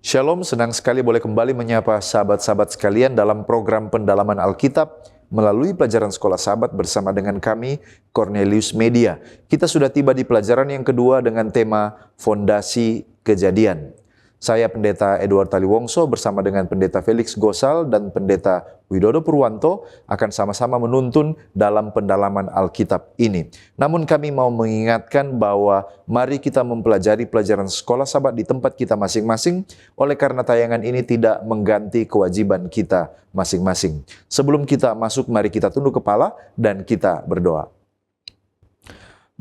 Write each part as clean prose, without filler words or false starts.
Shalom, senang sekali boleh kembali menyapa sahabat-sahabat sekalian dalam program pendalaman Alkitab melalui pelajaran Sekolah Sahabat bersama dengan kami, Cornelius Media. Kita sudah tiba di pelajaran yang kedua dengan tema Fondasi Kejadian. Saya Pendeta Edward Taliwongso bersama dengan Pendeta Felix Gosal dan Pendeta Widodo Purwanto akan sama-sama menuntun dalam pendalaman Alkitab ini. Namun kami mau mengingatkan bahwa mari kita mempelajari pelajaran Sekolah Sahabat di tempat kita masing-masing, oleh karena tayangan ini tidak mengganti kewajiban kita masing-masing. Sebelum kita masuk, mari kita tunduk kepala dan kita berdoa.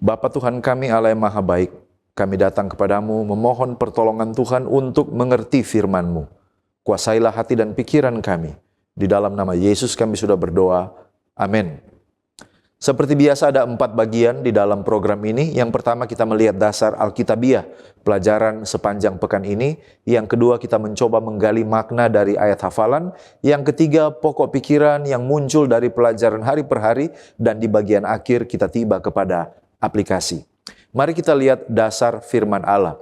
Bapa Tuhan kami, Allah yang Maha Baik, kami datang kepadamu memohon pertolongan Tuhan untuk mengerti firman-Mu. Kuasailah hati dan pikiran kami. Di dalam nama Yesus kami sudah berdoa. Amin. Seperti biasa ada 4 bagian di dalam program ini. Yang pertama kita melihat dasar Alkitabiah, pelajaran sepanjang pekan ini. Yang kedua kita mencoba menggali makna dari ayat hafalan. Yang ketiga pokok pikiran yang muncul dari pelajaran hari per hari. Dan di bagian akhir kita tiba kepada aplikasi. Mari kita lihat dasar firman Allah.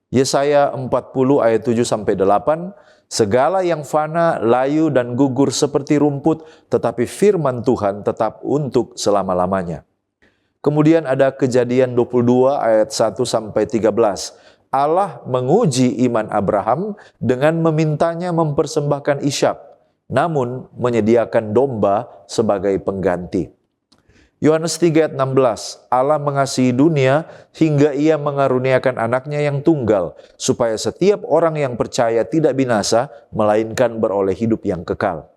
Yesaya 40 ayat 7-8, segala yang fana, layu dan gugur seperti rumput, tetapi firman Tuhan tetap untuk selama-lamanya. Kemudian ada Kejadian 22 ayat 1-13. Allah menguji iman Abraham dengan memintanya mempersembahkan Ishak, namun menyediakan domba sebagai pengganti. Yohanes 3 ayat 16, Allah mengasihi dunia hingga ia mengaruniakan anaknya yang tunggal, supaya setiap orang yang percaya tidak binasa, melainkan beroleh hidup yang kekal.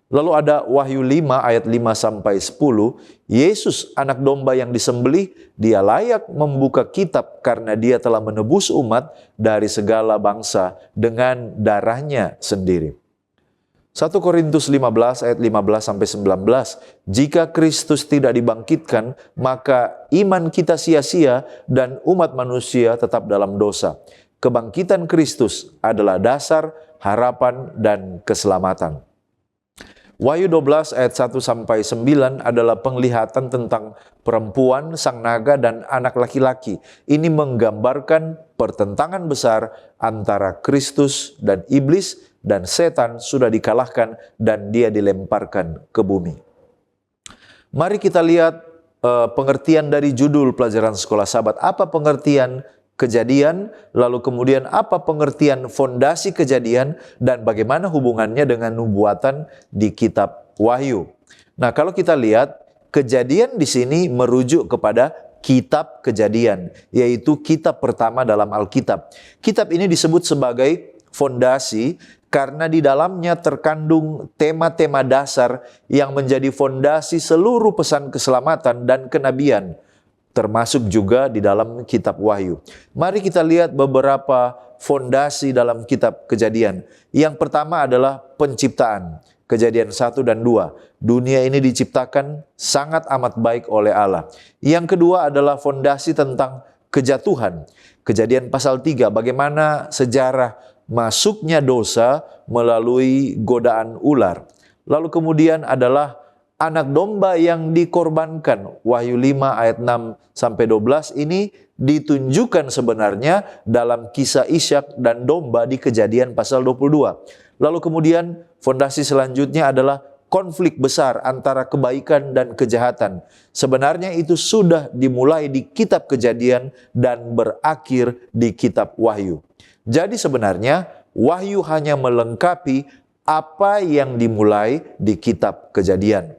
Lalu ada Wahyu 5 ayat 5-10, Yesus anak domba yang disembelih, dia layak membuka kitab karena dia telah menebus umat dari segala bangsa dengan darahnya sendiri. 1 Korintus 15 ayat 15-19, jika Kristus tidak dibangkitkan, maka iman kita sia-sia dan umat manusia tetap dalam dosa. Kebangkitan Kristus adalah dasar, harapan, dan keselamatan. Wahyu 12 ayat 1-9 adalah penglihatan tentang perempuan, sang naga, dan anak laki-laki. Ini menggambarkan pertentangan besar antara Kristus dan iblis, dan setan sudah dikalahkan dan dia dilemparkan ke bumi. Mari kita lihat pengertian dari judul pelajaran Sekolah Sahabat. Apa pengertian Kejadian, lalu kemudian apa pengertian fondasi Kejadian, dan bagaimana hubungannya dengan nubuatan di kitab Wahyu. Nah, kalau kita lihat Kejadian di sini merujuk kepada kitab Kejadian, yaitu kitab pertama dalam Alkitab. Kitab ini disebut sebagai fondasi karena di dalamnya terkandung tema-tema dasar yang menjadi fondasi seluruh pesan keselamatan dan kenabian, termasuk juga di dalam kitab Wahyu. Mari kita lihat beberapa fondasi dalam kitab Kejadian. Yang pertama adalah penciptaan, Kejadian 1 dan 2. Dunia ini diciptakan sangat amat baik oleh Allah. Yang kedua adalah fondasi tentang kejatuhan, Kejadian pasal 3, bagaimana sejarah masuknya dosa melalui godaan ular. Lalu kemudian adalah anak domba yang dikorbankan. Wahyu 5 ayat 6-12 ini ditunjukkan sebenarnya dalam kisah Ishak dan domba di Kejadian pasal 22. Lalu kemudian fondasi selanjutnya adalah konflik besar antara kebaikan dan kejahatan. Sebenarnya itu sudah dimulai di kitab Kejadian dan berakhir di kitab Wahyu. Jadi sebenarnya Wahyu hanya melengkapi apa yang dimulai di kitab Kejadian.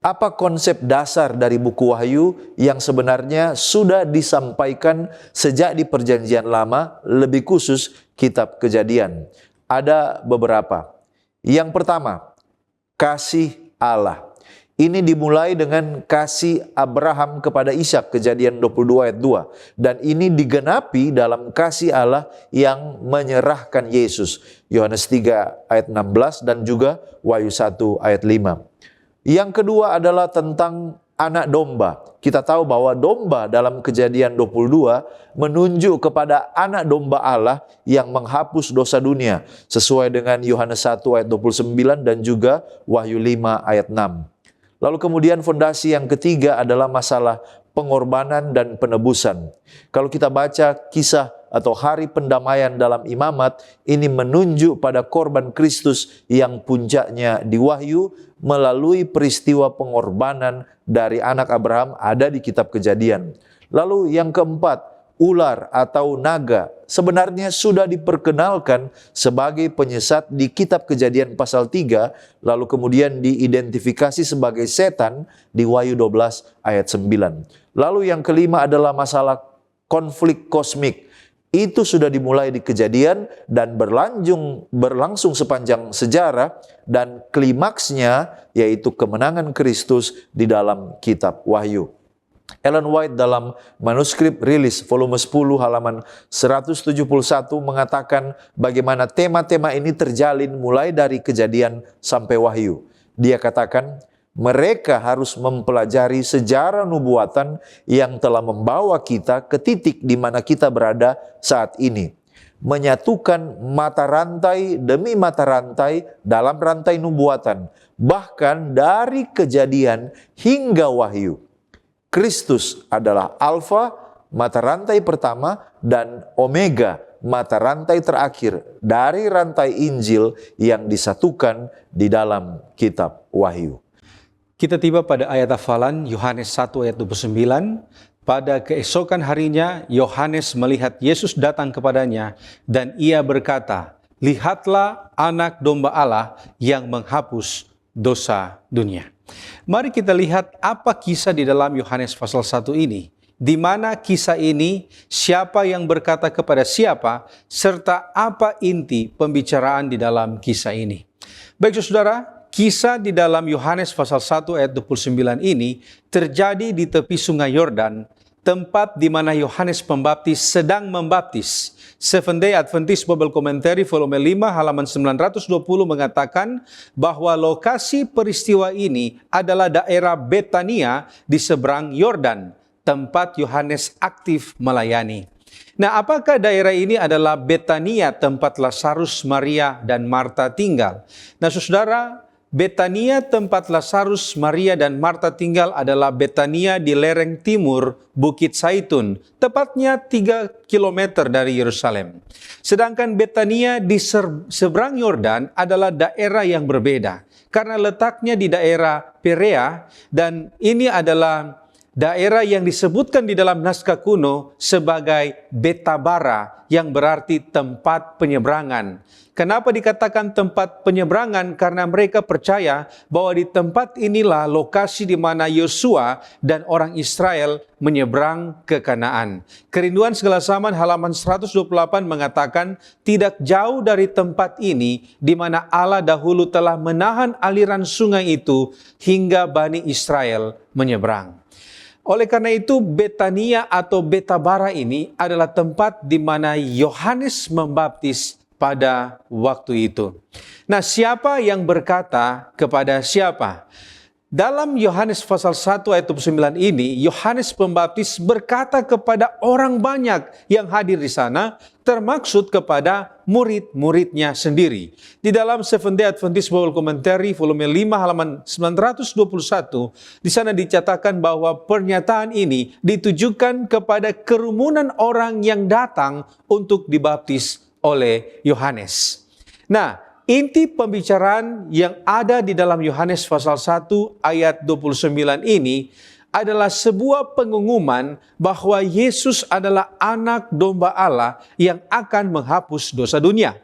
Apa konsep dasar dari buku Wahyu yang sebenarnya sudah disampaikan sejak di Perjanjian Lama, lebih khusus kitab Kejadian? Ada beberapa. Yang pertama, kasih Allah. Ini dimulai dengan kasih Abraham kepada Ishak, Kejadian 22 ayat 2. Dan ini digenapi dalam kasih Allah yang menyerahkan Yesus. Yohanes 3 ayat 16 dan juga Wahyu 1 ayat 5. Yang kedua adalah tentang anak domba. Kita tahu bahwa domba dalam Kejadian 22 menunjuk kepada anak domba Allah yang menghapus dosa dunia. Sesuai dengan Yohanes 1 ayat 29 dan juga Wahyu 5 ayat 6. Lalu kemudian fondasi yang ketiga adalah masalah pengorbanan dan penebusan. Kalau kita baca kisah atau hari pendamaian dalam Imamat, ini menunjuk pada korban Kristus yang puncaknya di Wahyu melalui peristiwa pengorbanan dari anak Abraham ada di kitab Kejadian. Lalu yang keempat, ular atau naga sebenarnya sudah diperkenalkan sebagai penyesat di kitab Kejadian pasal 3, lalu kemudian diidentifikasi sebagai setan di Wahyu 12 ayat 9. Lalu yang kelima adalah masalah konflik kosmik. Itu sudah dimulai di Kejadian dan berlangsung sepanjang sejarah, dan klimaksnya yaitu kemenangan Kristus di dalam kitab Wahyu. Ellen White dalam manuskrip rilis volume 10 halaman 171 mengatakan bagaimana tema-tema ini terjalin mulai dari Kejadian sampai Wahyu. Dia katakan, mereka harus mempelajari sejarah nubuatan yang telah membawa kita ke titik di mana kita berada saat ini. Menyatukan mata rantai demi mata rantai dalam rantai nubuatan, bahkan dari Kejadian hingga Wahyu. Kristus adalah Alfa, mata rantai pertama, dan Omega, mata rantai terakhir dari rantai Injil yang disatukan di dalam kitab Wahyu. Kita tiba pada ayat hafalan Yohanes 1 ayat 29. Pada keesokan harinya, Yohanes melihat Yesus datang kepadanya dan ia berkata, "Lihatlah anak domba Allah yang menghapus dosa dunia." Mari kita lihat apa kisah di dalam Yohanes pasal 1 ini. Di mana kisah ini, siapa yang berkata kepada siapa, serta apa inti pembicaraan di dalam kisah ini. Baik saudara, kisah di dalam Yohanes pasal 1 ayat 29 ini terjadi di tepi sungai Yordan, tempat di mana Yohanes Pembaptis sedang membaptis. Seventh Day Adventist Bible Commentary volume 5 halaman 920 mengatakan bahwa lokasi peristiwa ini adalah daerah Betania di seberang Yordan, tempat Yohanes aktif melayani. Nah, apakah daerah ini adalah Betania, tempat Lazarus, Maria, dan Marta tinggal? Nah, saudara, Betania, tempat Lazarus, Maria, dan Marta tinggal adalah Betania di lereng timur Bukit Zaitun, tepatnya 3 km dari Yerusalem. Sedangkan Betania di seberang Yordan adalah daerah yang berbeda, karena letaknya di daerah Perea, dan ini adalah daerah yang disebutkan di dalam naskah kuno sebagai Betabara, yang berarti tempat penyeberangan. Kenapa dikatakan tempat penyeberangan? Karena mereka percaya bahwa di tempat inilah lokasi di mana Yosua dan orang Israel menyeberang ke Kanaan. Kerinduan Segala Zaman halaman 128 mengatakan tidak jauh dari tempat ini di mana Allah dahulu telah menahan aliran sungai itu hingga Bani Israel menyeberang. Oleh karena itu, Betania atau Betabara ini adalah tempat di mana Yohanes membaptis pada waktu itu. Nah, siapa yang berkata kepada siapa? Dalam Yohanes pasal 1 ayat 29 ini, Yohanes Pembaptis berkata kepada orang banyak yang hadir di sana, termaksud kepada murid-muridnya sendiri. Di dalam Seventh Day Adventist Bible Commentary volume 5 halaman 921, di sana dicatatkan bahwa pernyataan ini ditujukan kepada kerumunan orang yang datang untuk dibaptis oleh Yohanes. Nah, inti pembicaraan yang ada di dalam Yohanes pasal 1 ayat 29 ini adalah sebuah pengumuman bahwa Yesus adalah anak domba Allah yang akan menghapus dosa dunia.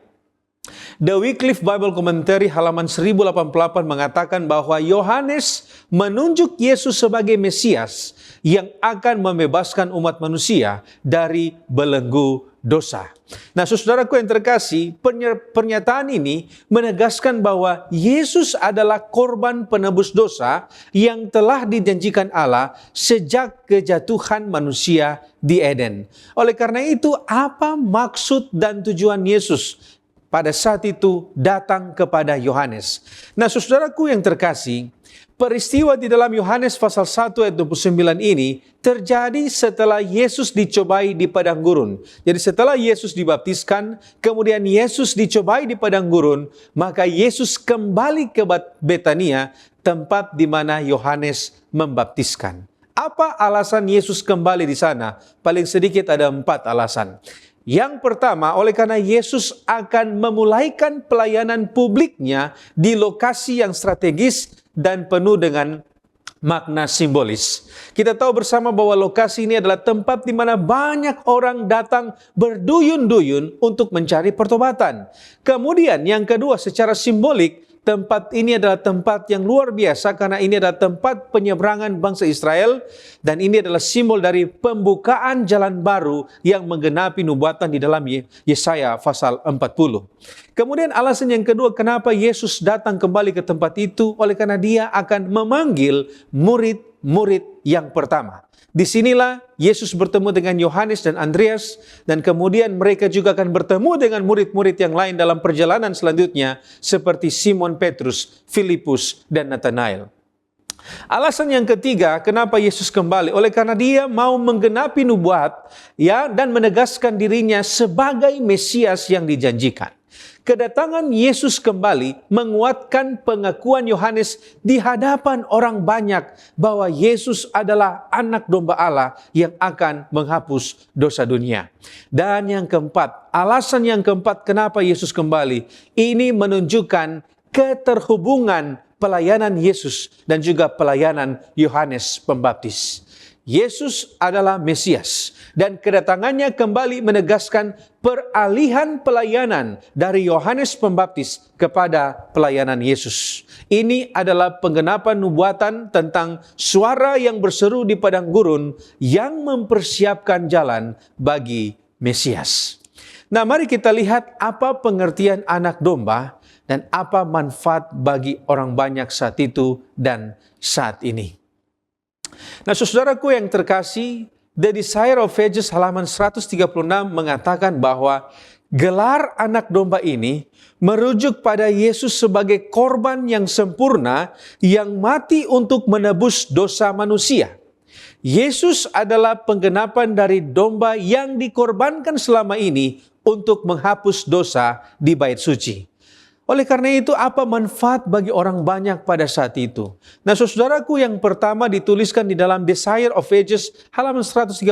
The Wycliffe Bible Commentary halaman 1088 mengatakan bahwa Yohanes menunjuk Yesus sebagai Mesias yang akan membebaskan umat manusia dari belenggu dosa. Nah, saudaraku yang terkasih, pernyataan ini menegaskan bahwa Yesus adalah korban penebus dosa yang telah dijanjikan Allah sejak kejatuhan manusia di Eden. Oleh karena itu, apa maksud dan tujuan Yesus pada saat itu datang kepada Yohanes? Nah, saudaraku yang terkasih, peristiwa di dalam Yohanes pasal 1 ayat 29 ini terjadi setelah Yesus dicobai di padang gurun. Jadi setelah Yesus dibaptiskan, kemudian Yesus dicobai di padang gurun, maka Yesus kembali ke Betania, tempat di mana Yohanes membaptiskan. Apa alasan Yesus kembali di sana? Paling sedikit ada 4 alasan. Yang pertama, oleh karena Yesus akan memulaikan pelayanan publiknya di lokasi yang strategis dan penuh dengan makna simbolis. Kita tahu bersama bahwa lokasi ini adalah tempat di mana banyak orang datang berduyun-duyun untuk mencari pertobatan. Kemudian yang kedua, secara simbolik, tempat ini adalah tempat yang luar biasa karena ini adalah tempat penyeberangan bangsa Israel dan ini adalah simbol dari pembukaan jalan baru yang menggenapi nubuatan di dalam Yesaya pasal 40. Kemudian alasan yang kedua kenapa Yesus datang kembali ke tempat itu, oleh karena dia akan memanggil murid-murid yang pertama. Disinilah Yesus bertemu dengan Yohanes dan Andreas, dan kemudian mereka juga akan bertemu dengan murid-murid yang lain dalam perjalanan selanjutnya, seperti Simon Petrus, Filipus, dan Nathanael. Alasan yang ketiga, kenapa Yesus kembali? Oleh karena dia mau menggenapi nubuat dan menegaskan dirinya sebagai Mesias yang dijanjikan. Kedatangan Yesus kembali menguatkan pengakuan Yohanes di hadapan orang banyak bahwa Yesus adalah anak domba Allah yang akan menghapus dosa dunia. Dan yang keempat, alasan yang keempat kenapa Yesus kembali, ini menunjukkan keterhubungan pelayanan Yesus dan juga pelayanan Yohanes Pembaptis. Yesus adalah Mesias dan kedatangannya kembali menegaskan peralihan pelayanan dari Yohanes Pembaptis kepada pelayanan Yesus. Ini adalah penggenapan nubuatan tentang suara yang berseru di padang gurun yang mempersiapkan jalan bagi Mesias. Nah, mari kita lihat apa pengertian anak domba dan apa manfaat bagi orang banyak saat itu dan saat ini. Nah, saudaraku yang terkasih, The Desire of Ages halaman 136 mengatakan bahwa gelar anak domba ini merujuk pada Yesus sebagai korban yang sempurna yang mati untuk menebus dosa manusia. Yesus adalah penggenapan dari domba yang dikorbankan selama ini untuk menghapus dosa di bait suci. Oleh karena itu, apa manfaat bagi orang banyak pada saat itu? Nah, saudaraku, yang pertama dituliskan di dalam Desire of Ages halaman 137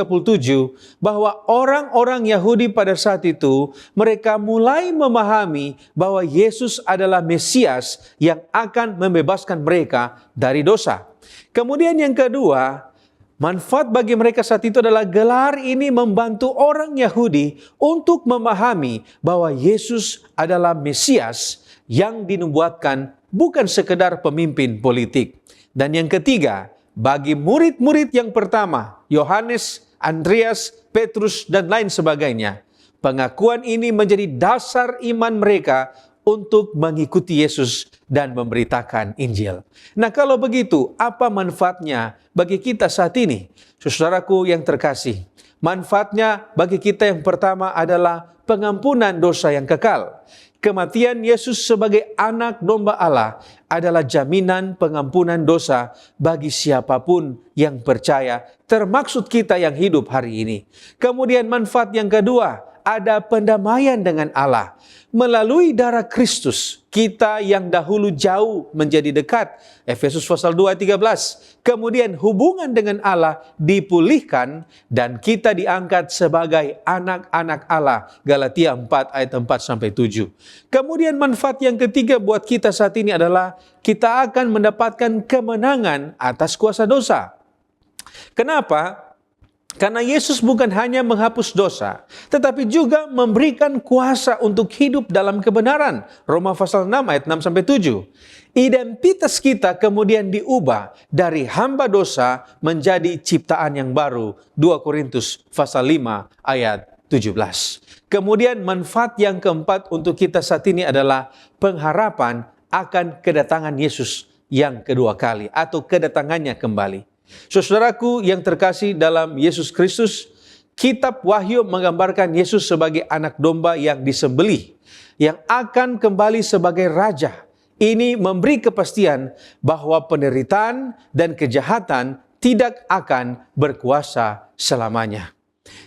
bahwa orang-orang Yahudi pada saat itu mereka mulai memahami bahwa Yesus adalah Mesias yang akan membebaskan mereka dari dosa. Kemudian yang kedua, manfaat bagi mereka saat itu adalah gelar ini membantu orang Yahudi untuk memahami bahwa Yesus adalah Mesias yang dinubuatkan, bukan sekedar pemimpin politik. Dan yang ketiga, bagi murid-murid yang pertama, Yohanes, Andreas, Petrus, dan lain sebagainya, pengakuan ini menjadi dasar iman mereka untuk mengikuti Yesus dan memberitakan Injil. Nah, kalau begitu, apa manfaatnya bagi kita saat ini? Saudaraku yang terkasih, manfaatnya bagi kita yang pertama adalah pengampunan dosa yang kekal. Kematian Yesus sebagai anak domba Allah adalah jaminan pengampunan dosa bagi siapapun yang percaya, termaksud kita yang hidup hari ini. Kemudian manfaat yang kedua, ada pendamaian dengan Allah. Melalui darah Kristus, kita yang dahulu jauh menjadi dekat. Efesus pasal 2 ayat 13. Kemudian hubungan dengan Allah dipulihkan dan kita diangkat sebagai anak-anak Allah. Galatia 4 ayat 4-7. Kemudian manfaat yang ketiga buat kita saat ini adalah kita akan mendapatkan kemenangan atas kuasa dosa. Kenapa? Karena Yesus bukan hanya menghapus dosa, tetapi juga memberikan kuasa untuk hidup dalam kebenaran. Roma pasal 6 ayat 6-7. Identitas kita kemudian diubah dari hamba dosa menjadi ciptaan yang baru. 2 Korintus pasal 5 ayat 17. Kemudian manfaat yang keempat untuk kita saat ini adalah pengharapan akan kedatangan Yesus yang kedua kali atau kedatangannya kembali. Saudaraku yang terkasih dalam Yesus Kristus, kitab Wahyu menggambarkan Yesus sebagai anak domba yang disembelih, yang akan kembali sebagai raja. Ini memberi kepastian bahwa penderitaan dan kejahatan tidak akan berkuasa selamanya.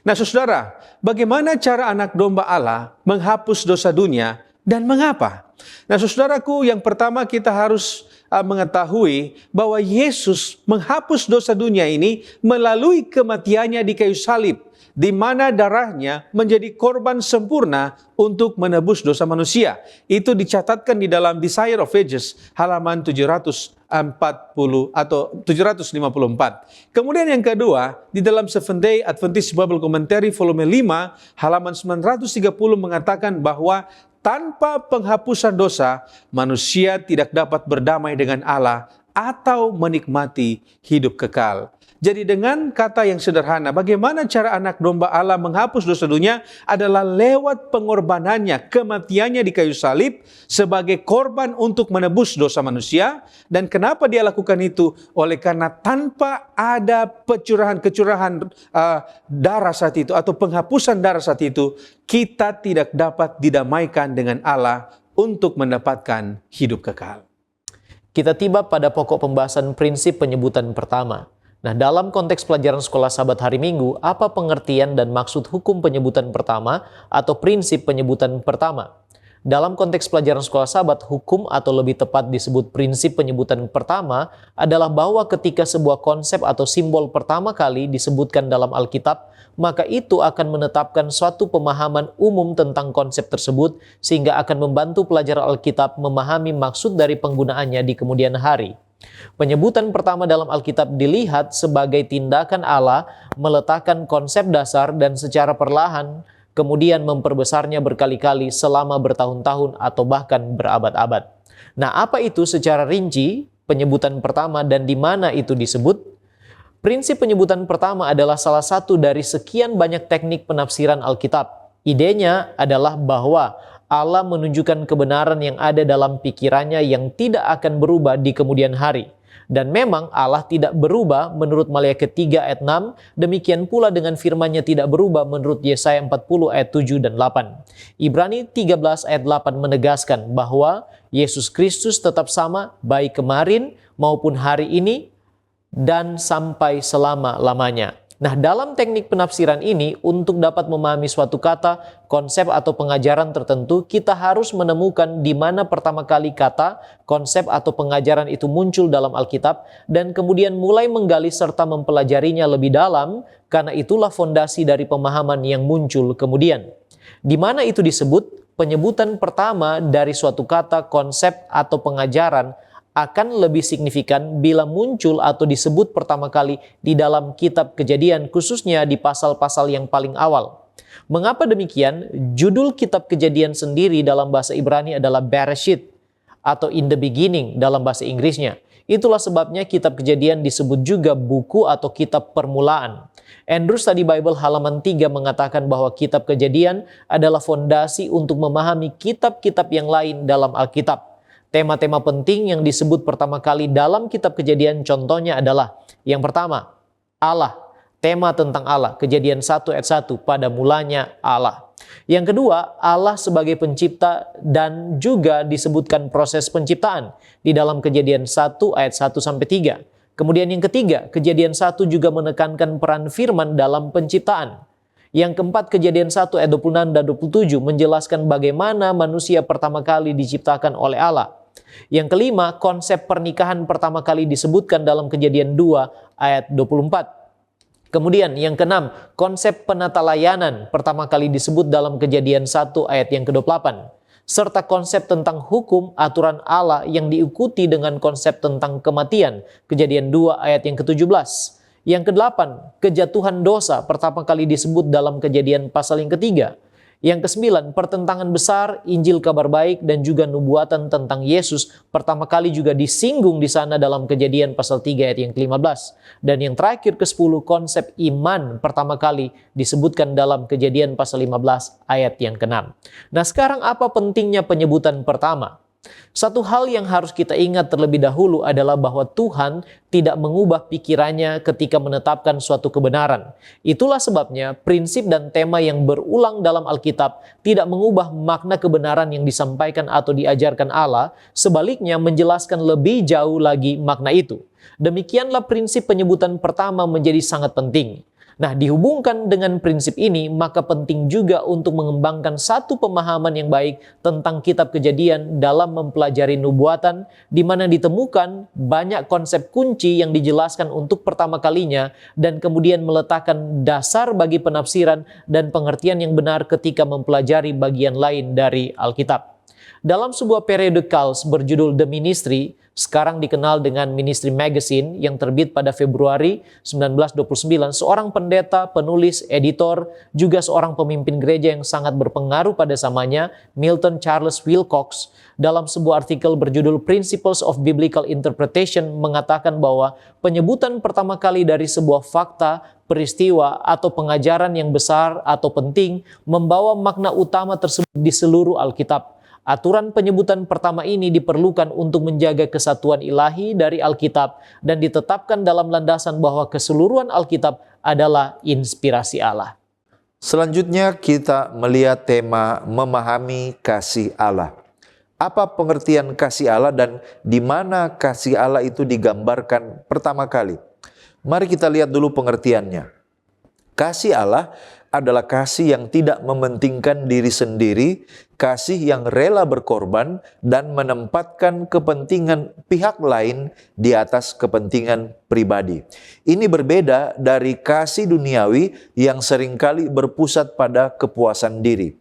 Nah, saudara, bagaimana cara anak domba Allah menghapus dosa dunia dan mengapa? Nah, saudaraku, yang pertama kita harus mengetahui bahwa Yesus menghapus dosa dunia ini melalui kematiannya di kayu salib, di mana darahnya menjadi korban sempurna untuk menebus dosa manusia. Itu dicatatkan di dalam Desire of Ages halaman 740 atau 754. Kemudian yang kedua, di dalam Seventh-day Adventist Bible Commentary volume 5 halaman 930 mengatakan bahwa tanpa penghapusan dosa, manusia tidak dapat berdamai dengan Allah atau menikmati hidup kekal. Jadi dengan kata yang sederhana, bagaimana cara anak domba Allah menghapus dosa dunia adalah lewat pengorbanannya, kematiannya di kayu salib sebagai korban untuk menebus dosa manusia. Dan kenapa dia lakukan itu? Oleh karena tanpa ada kecurahan darah saat itu atau penghapusan darah saat itu, kita tidak dapat didamaikan dengan Allah untuk mendapatkan hidup kekal. Kita tiba pada pokok pembahasan prinsip penyebutan pertama. Nah, dalam konteks pelajaran sekolah Sabat hari Minggu, apa pengertian dan maksud hukum penyebutan pertama atau prinsip penyebutan pertama? Dalam konteks pelajaran sekolah Sabat, hukum atau lebih tepat disebut prinsip penyebutan pertama adalah bahwa ketika sebuah konsep atau simbol pertama kali disebutkan dalam Alkitab, maka itu akan menetapkan suatu pemahaman umum tentang konsep tersebut sehingga akan membantu pelajar Alkitab memahami maksud dari penggunaannya di kemudian hari. Penyebutan pertama dalam Alkitab dilihat sebagai tindakan Allah meletakkan konsep dasar dan secara perlahan kemudian memperbesarnya berkali-kali selama bertahun-tahun atau bahkan berabad-abad. Nah, apa itu secara rinci penyebutan pertama dan di mana itu disebut? Prinsip penyebutan pertama adalah salah satu dari sekian banyak teknik penafsiran Alkitab. Idenya adalah bahwa Allah menunjukkan kebenaran yang ada dalam pikirannya yang tidak akan berubah di kemudian hari. Dan memang Allah tidak berubah menurut Malaikat 3 ayat 6, demikian pula dengan firman-Nya tidak berubah menurut Yesaya 40 ayat 7 dan 8. Ibrani 13 ayat 8 menegaskan bahwa Yesus Kristus tetap sama baik kemarin maupun hari ini dan sampai selama-lamanya. Nah, dalam teknik penafsiran ini, untuk dapat memahami suatu kata, konsep atau pengajaran tertentu, kita harus menemukan di mana pertama kali kata, konsep atau pengajaran itu muncul dalam Alkitab, dan kemudian mulai menggali serta mempelajarinya lebih dalam, karena itulah fondasi dari pemahaman yang muncul kemudian. Di mana itu disebut, penyebutan pertama dari suatu kata, konsep, atau pengajaran akan lebih signifikan bila muncul atau disebut pertama kali di dalam kitab Kejadian, khususnya di pasal-pasal yang paling awal. Mengapa demikian? Judul kitab Kejadian sendiri dalam bahasa Ibrani adalah Bereshit atau in the beginning dalam bahasa Inggrisnya. Itulah sebabnya kitab Kejadian disebut juga buku atau kitab permulaan. Andrews Study Bible halaman 3 mengatakan bahwa kitab Kejadian adalah fondasi untuk memahami kitab-kitab yang lain dalam Alkitab. Tema-tema penting yang disebut pertama kali dalam kitab Kejadian contohnya adalah yang pertama, Allah. Tema tentang Allah, Kejadian 1 ayat 1, pada mulanya Allah. Yang kedua, Allah sebagai pencipta dan juga disebutkan proses penciptaan di dalam Kejadian 1 ayat 1 sampai 3. Kemudian yang ketiga, Kejadian 1 juga menekankan peran firman dalam penciptaan. Yang keempat, Kejadian 1 ayat 26 dan 27 menjelaskan bagaimana manusia pertama kali diciptakan oleh Allah. Yang kelima, konsep pernikahan pertama kali disebutkan dalam Kejadian 2 ayat 24. Kemudian yang keenam, konsep penata layanan pertama kali disebut dalam Kejadian 1 ayat yang ke-28. Serta konsep tentang hukum aturan Allah yang diikuti dengan konsep tentang kematian, Kejadian 2 ayat yang ke-17. Yang kedelapan, kejatuhan dosa pertama kali disebut dalam Kejadian pasal yang ketiga. Yang kesembilan, pertentangan besar Injil kabar baik dan juga nubuatan tentang Yesus pertama kali juga disinggung di sana dalam Kejadian pasal 3 ayat yang ke-15. Dan yang terakhir ke-10, konsep iman pertama kali disebutkan dalam Kejadian pasal 15 ayat yang ke-6. Nah, sekarang apa pentingnya penyebutan pertama? Satu hal yang harus kita ingat terlebih dahulu adalah bahwa Tuhan tidak mengubah pikirannya ketika menetapkan suatu kebenaran. Itulah sebabnya prinsip dan tema yang berulang dalam Alkitab tidak mengubah makna kebenaran yang disampaikan atau diajarkan Allah, sebaliknya menjelaskan lebih jauh lagi makna itu. Demikianlah prinsip penyebutan pertama menjadi sangat penting. Nah, dihubungkan dengan prinsip ini, maka penting juga untuk mengembangkan satu pemahaman yang baik tentang kitab Kejadian dalam mempelajari nubuatan, di mana ditemukan banyak konsep kunci yang dijelaskan untuk pertama kalinya dan kemudian meletakkan dasar bagi penafsiran dan pengertian yang benar ketika mempelajari bagian lain dari Alkitab. Dalam sebuah periode kaus berjudul The Ministry, sekarang dikenal dengan Ministry Magazine yang terbit pada Februari 1929, seorang pendeta, penulis, editor, juga seorang pemimpin gereja yang sangat berpengaruh pada zamanya, Milton Charles Wilcox, dalam sebuah artikel berjudul Principles of Biblical Interpretation mengatakan bahwa penyebutan pertama kali dari sebuah fakta, peristiwa, atau pengajaran yang besar atau penting membawa makna utama tersebut di seluruh Alkitab. Aturan penyebutan pertama ini diperlukan untuk menjaga kesatuan ilahi dari Alkitab dan ditetapkan dalam landasan bahwa keseluruhan Alkitab adalah inspirasi Allah. Selanjutnya kita melihat tema memahami kasih Allah. Apa pengertian kasih Allah dan di mana kasih Allah itu digambarkan pertama kali? Mari kita lihat dulu pengertiannya. Kasih Allah adalah kasih yang tidak mementingkan diri sendiri, kasih yang rela berkorban dan menempatkan kepentingan pihak lain di atas kepentingan pribadi. Ini berbeda dari kasih duniawi yang seringkali berpusat pada kepuasan diri.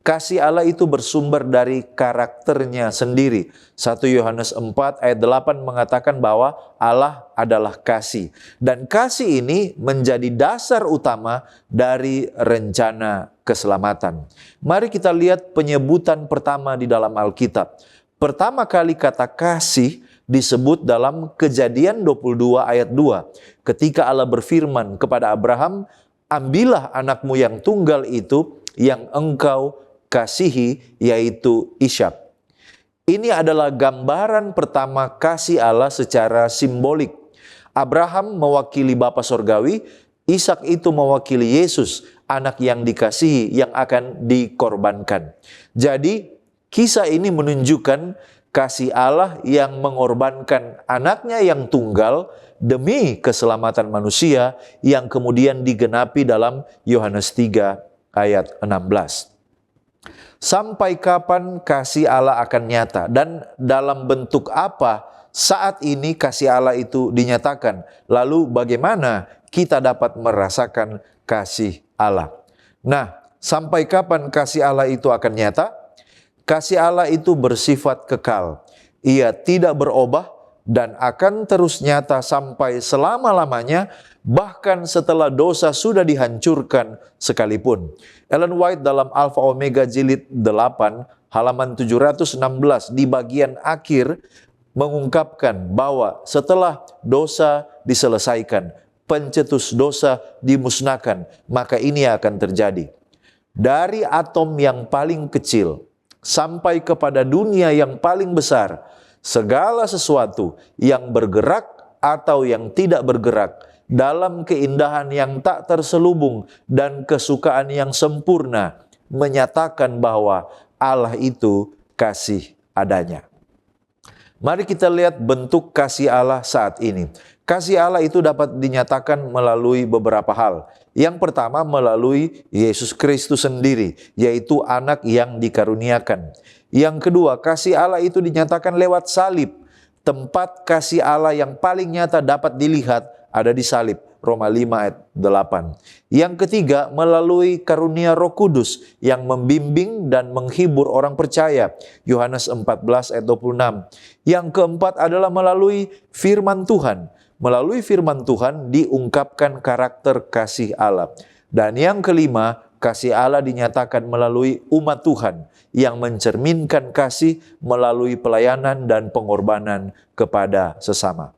Kasih Allah itu bersumber dari karakternya sendiri. 1 Yohanes 4 ayat 8 mengatakan bahwa Allah adalah kasih. Dan kasih ini menjadi dasar utama dari rencana keselamatan. Mari kita lihat penyebutan pertama di dalam Alkitab. Pertama kali kata kasih disebut dalam Kejadian 22 ayat 2. Ketika Allah berfirman kepada Abraham, ambillah anakmu yang tunggal itu yang engkau kasihi, yaitu Ishak. Ini adalah gambaran pertama kasih Allah secara simbolik. Abraham mewakili Bapa Sorgawi, Ishak itu mewakili Yesus, anak yang dikasihi yang akan dikorbankan. Jadi kisah ini menunjukkan kasih Allah yang mengorbankan anaknya yang tunggal demi keselamatan manusia yang kemudian digenapi dalam Yohanes 3 ayat 16. Sampai kapan kasih Allah akan nyata dan dalam bentuk apa saat ini kasih Allah itu dinyatakan? Lalu bagaimana kita dapat merasakan kasih Allah? Nah, sampai kapan kasih Allah itu akan nyata? Kasih Allah itu bersifat kekal. Ia tidak berubah dan akan terus nyata sampai selama-lamanya, bahkan setelah dosa sudah dihancurkan sekalipun. Ellen White dalam Alpha Omega Jilid 8 halaman 716 di bagian akhir mengungkapkan bahwa setelah dosa diselesaikan, pencetus dosa dimusnahkan, maka ini akan terjadi. Dari atom yang paling kecil sampai kepada dunia yang paling besar, segala sesuatu yang bergerak atau yang tidak bergerak dalam keindahan yang tak terselubung dan kesukaan yang sempurna menyatakan bahwa Allah itu kasih adanya. Mari kita lihat bentuk kasih Allah saat ini. Kasih Allah itu dapat dinyatakan melalui beberapa hal. Yang pertama melalui Yesus Kristus sendiri, yaitu anak yang dikaruniakan. Yang kedua, kasih Allah itu dinyatakan lewat salib. Tempat kasih Allah yang paling nyata dapat dilihat ada di salib, Roma 5 ayat 8. Yang ketiga, melalui karunia Roh Kudus yang membimbing dan menghibur orang percaya, Yohanes 14 ayat 26. Yang keempat adalah melalui firman Tuhan. Melalui firman Tuhan diungkapkan karakter kasih Allah. Dan yang kelima, kasih Allah dinyatakan melalui umat Tuhan yang mencerminkan kasih melalui pelayanan dan pengorbanan kepada sesama.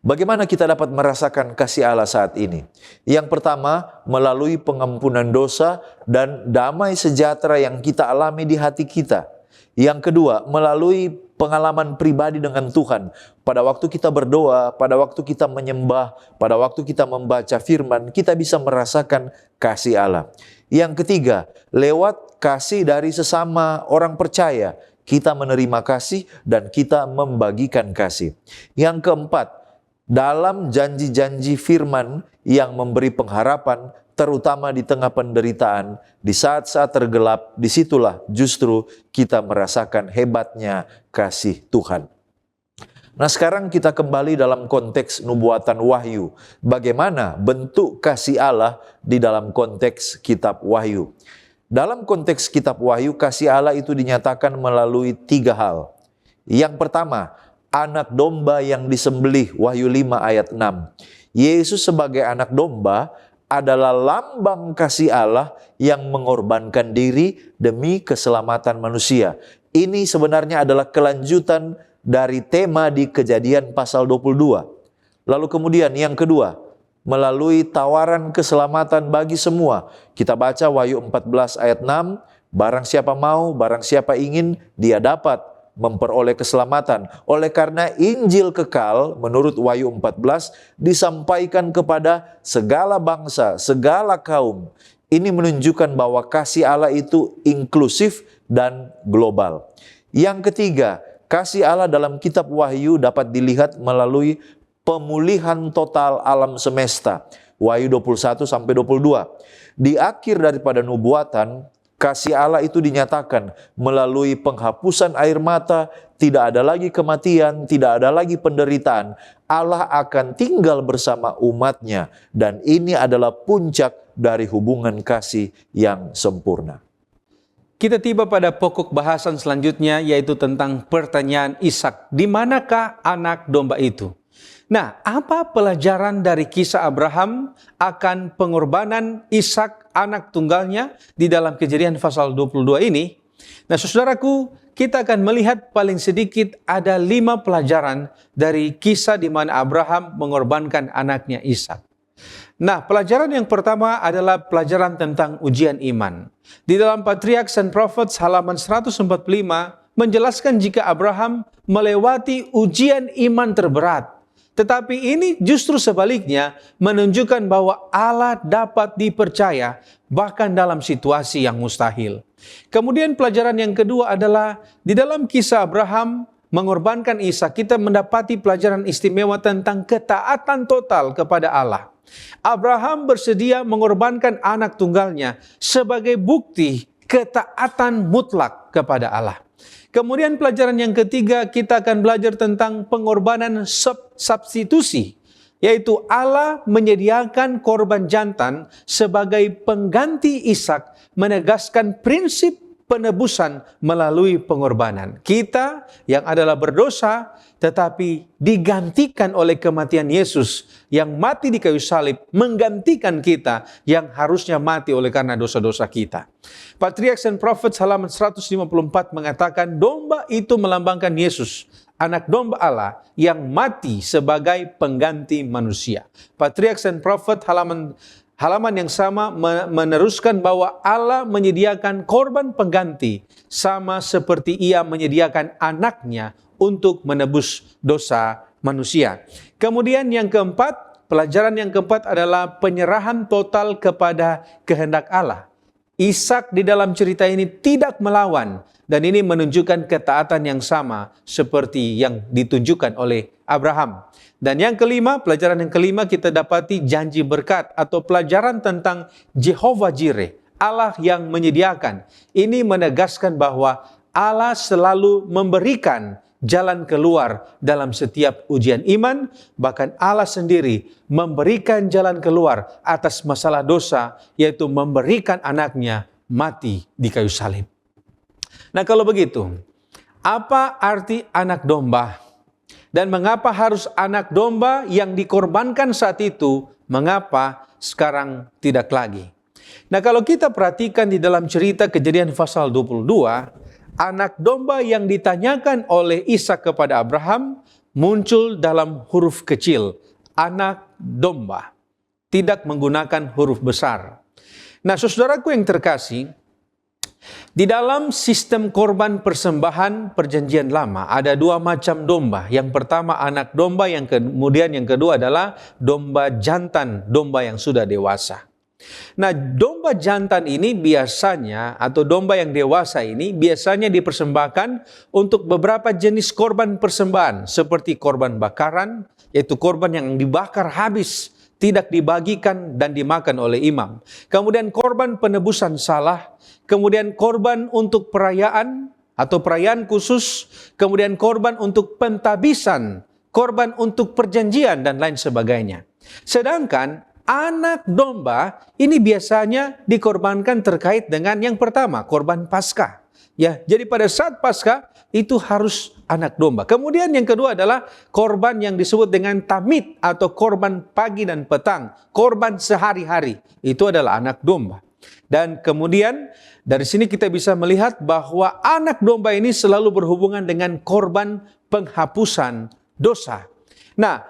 Bagaimana kita dapat merasakan kasih Allah saat ini? Yang pertama, melalui pengampunan dosa dan damai sejahtera yang kita alami di hati kita. Yang kedua, melalui pengalaman pribadi dengan Tuhan. Pada waktu kita berdoa, pada waktu kita menyembah, pada waktu kita membaca firman, kita bisa merasakan kasih Allah. Yang ketiga, lewat kasih dari sesama orang percaya, kita menerima kasih dan kita membagikan kasih. Yang keempat, dalam janji-janji firman yang memberi pengharapan, terutama di tengah penderitaan, di saat-saat tergelap, disitulah justru kita merasakan hebatnya kasih Tuhan. Nah, sekarang kita kembali dalam konteks nubuatan Wahyu. Bagaimana bentuk kasih Allah di dalam konteks kitab Wahyu? Dalam konteks kitab Wahyu, kasih Allah itu dinyatakan melalui 3 hal. Yang pertama, anak domba yang disembelih, Wahyu 5 ayat 6. Yesus sebagai anak domba adalah lambang kasih Allah yang mengorbankan diri demi keselamatan manusia. Ini sebenarnya adalah kelanjutan dari tema di Kejadian pasal 22. Lalu kemudian yang kedua, melalui tawaran keselamatan bagi semua. Kita baca Wahyu 14 ayat 6, barang siapa mau, barang siapa ingin, dia dapat memperoleh keselamatan. Oleh karena Injil kekal, menurut Wahyu 14, disampaikan kepada segala bangsa, segala kaum. Ini menunjukkan bahwa kasih Allah itu inklusif dan global. Yang ketiga, kasih Allah dalam kitab Wahyu dapat dilihat melalui pemulihan total alam semesta. Wahyu 21 sampai 22. Di akhir daripada nubuatan, kasih Allah itu dinyatakan melalui penghapusan air mata, tidak ada lagi kematian, tidak ada lagi penderitaan. Allah akan tinggal bersama umatnya, dan ini adalah puncak dari hubungan kasih yang sempurna. Kita tiba pada pokok bahasan selanjutnya, yaitu tentang pertanyaan Ishak. Di manakah anak domba itu? Nah, apa pelajaran dari kisah Abraham akan pengorbanan Ishak anak tunggalnya di dalam Kejadian pasal 22 ini? Nah, saudaraku, kita akan melihat paling sedikit ada 5 pelajaran dari kisah di mana Abraham mengorbankan anaknya Ishak. Nah, pelajaran yang pertama adalah pelajaran tentang ujian iman. Di dalam Patriarchs and Prophets halaman 145 menjelaskan jika Abraham melewati ujian iman terberat. Tetapi ini justru sebaliknya menunjukkan bahwa Allah dapat dipercaya bahkan dalam situasi yang mustahil. Kemudian pelajaran yang kedua adalah di dalam kisah Abraham mengorbankan Ishak, kita mendapati pelajaran istimewa tentang ketaatan total kepada Allah. Abraham bersedia mengorbankan anak tunggalnya sebagai bukti ketaatan mutlak kepada Allah. Kemudian pelajaran yang ketiga, kita akan belajar tentang pengorbanan substitusi, yaitu Allah menyediakan korban jantan sebagai pengganti Ishak, menegaskan prinsip penebusan melalui pengorbanan. Kita yang adalah berdosa tetapi digantikan oleh kematian Yesus yang mati di kayu salib, menggantikan kita yang harusnya mati oleh karena dosa-dosa kita. Patriarchs and Prophets halaman 154 mengatakan domba itu melambangkan Yesus, anak domba Allah yang mati sebagai pengganti manusia. Patriarchs and Prophets halaman yang sama meneruskan bahwa Allah menyediakan korban pengganti sama seperti Ia menyediakan anaknya untuk menebus dosa manusia. Kemudian yang keempat, pelajaran yang keempat adalah penyerahan total kepada kehendak Allah. Ishak di dalam cerita ini tidak melawan, dan ini menunjukkan ketaatan yang sama seperti yang ditunjukkan oleh Abraham. Dan yang kelima, pelajaran yang kelima kita dapati janji berkat atau pelajaran tentang Jehovah Jireh, Allah yang menyediakan. Ini menegaskan bahwa Allah selalu memberikan jalan keluar dalam setiap ujian iman, bahkan Allah sendiri memberikan jalan keluar atas masalah dosa, yaitu memberikan anaknya mati di kayu salib. Nah, kalau begitu, apa arti anak domba? Dan mengapa harus anak domba yang dikorbankan saat itu, mengapa sekarang tidak lagi? Nah, kalau kita perhatikan di dalam cerita Kejadian pasal 22, anak domba yang ditanyakan oleh Ishak kepada Abraham muncul dalam huruf kecil, anak domba, tidak menggunakan huruf besar. Nah, saudaraku yang terkasih, di dalam sistem korban persembahan perjanjian lama ada 2 macam domba. Yang pertama anak domba, kemudian yang kedua adalah domba jantan, domba yang sudah dewasa. Nah, domba jantan ini biasanya, atau domba yang dewasa ini biasanya dipersembahkan untuk beberapa jenis korban persembahan, seperti korban bakaran, yaitu korban yang dibakar habis, tidak dibagikan dan dimakan oleh imam. Kemudian korban penebusan salah, kemudian korban untuk perayaan atau perayaan khusus, kemudian korban untuk pentabisan, korban untuk perjanjian, dan lain sebagainya. Sedangkan anak domba ini biasanya dikorbankan terkait dengan yang pertama, korban Paskah. Ya, jadi pada saat Paskah itu harus anak domba. Kemudian yang kedua adalah korban yang disebut dengan tamid atau korban pagi dan petang, korban sehari-hari. Itu adalah anak domba. Dan kemudian dari sini kita bisa melihat bahwa anak domba ini selalu berhubungan dengan korban penghapusan dosa. Nah,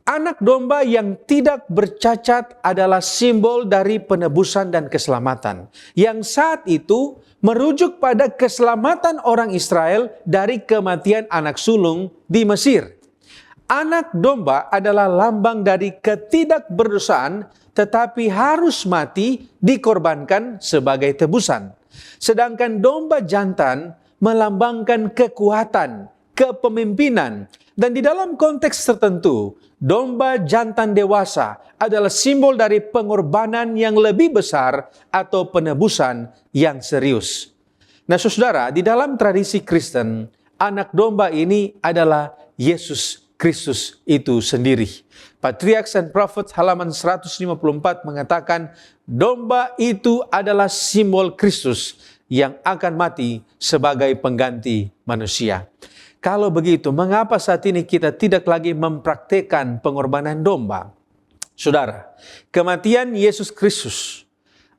anak domba yang tidak bercacat adalah simbol dari penebusan dan keselamatan. Yang saat itu merujuk pada keselamatan orang Israel dari kematian anak sulung di Mesir. Anak domba adalah lambang dari ketidakberdosaan, tetapi harus mati dikorbankan sebagai tebusan. Sedangkan domba jantan melambangkan kekuatan, kepemimpinan, dan di dalam konteks tertentu, domba jantan dewasa adalah simbol dari pengorbanan yang lebih besar atau penebusan yang serius. Nah, saudara, di dalam tradisi Kristen, anak domba ini adalah Yesus Kristus itu sendiri. Patriarchs and Prophets halaman 154 mengatakan, domba itu adalah simbol Kristus yang akan mati sebagai pengganti manusia. Kalau begitu, mengapa saat ini kita tidak lagi mempraktikkan pengorbanan domba? Saudara, kematian Yesus Kristus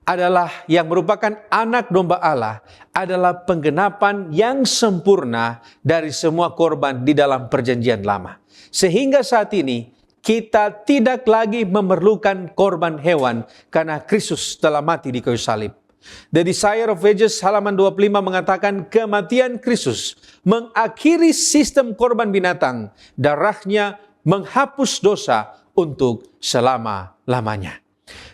adalah yang merupakan anak domba Allah, adalah penggenapan yang sempurna dari semua korban di dalam perjanjian lama. Sehingga saat ini, kita tidak lagi memerlukan korban hewan karena Kristus telah mati di kayu salib. The Desire of Ages halaman 25 mengatakan kematian Kristus mengakhiri sistem korban binatang. Darahnya menghapus dosa untuk selama-lamanya.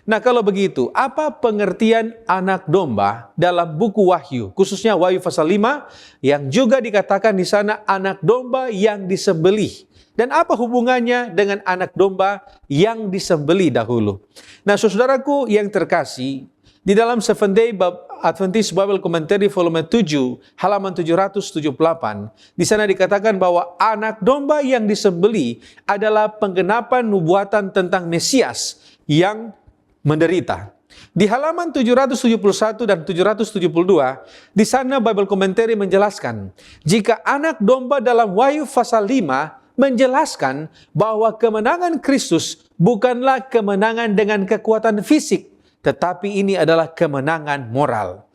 Nah, kalau begitu, apa pengertian anak domba dalam buku Wahyu, khususnya Wahyu pasal 5 yang juga dikatakan di sana anak domba yang disembelih? Dan apa hubungannya dengan anak domba yang disembelih dahulu? Nah, saudaraku yang terkasih, di dalam Seventh Day Adventist Bible Commentary volume 7 halaman 778, di sana dikatakan bahwa anak domba yang disembelih adalah penggenapan nubuatan tentang Mesias yang menderita. Di halaman 771 dan 772, di sana Bible Commentary menjelaskan, jika anak domba dalam Wahyu pasal 5 menjelaskan bahwa kemenangan Kristus bukanlah kemenangan dengan kekuatan fisik, tetapi ini adalah kemenangan moral.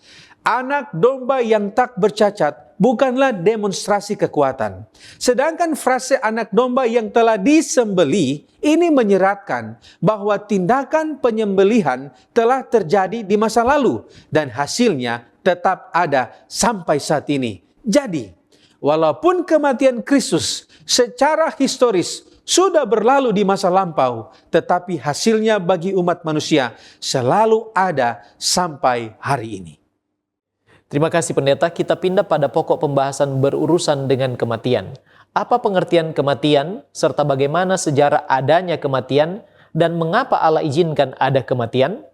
Anak domba yang tak bercacat bukanlah demonstrasi kekuatan. Sedangkan frase anak domba yang telah disembelih ini menyeratkan bahwa tindakan penyembelihan telah terjadi di masa lalu dan hasilnya tetap ada sampai saat ini. Jadi, walaupun kematian Kristus secara historis sudah berlalu di masa lampau, tetapi hasilnya bagi umat manusia selalu ada sampai hari ini. Terima kasih pendeta, kita pindah pada pokok pembahasan berurusan dengan kematian. Apa pengertian kematian, serta bagaimana sejarah adanya kematian, dan mengapa Allah izinkan ada kematian?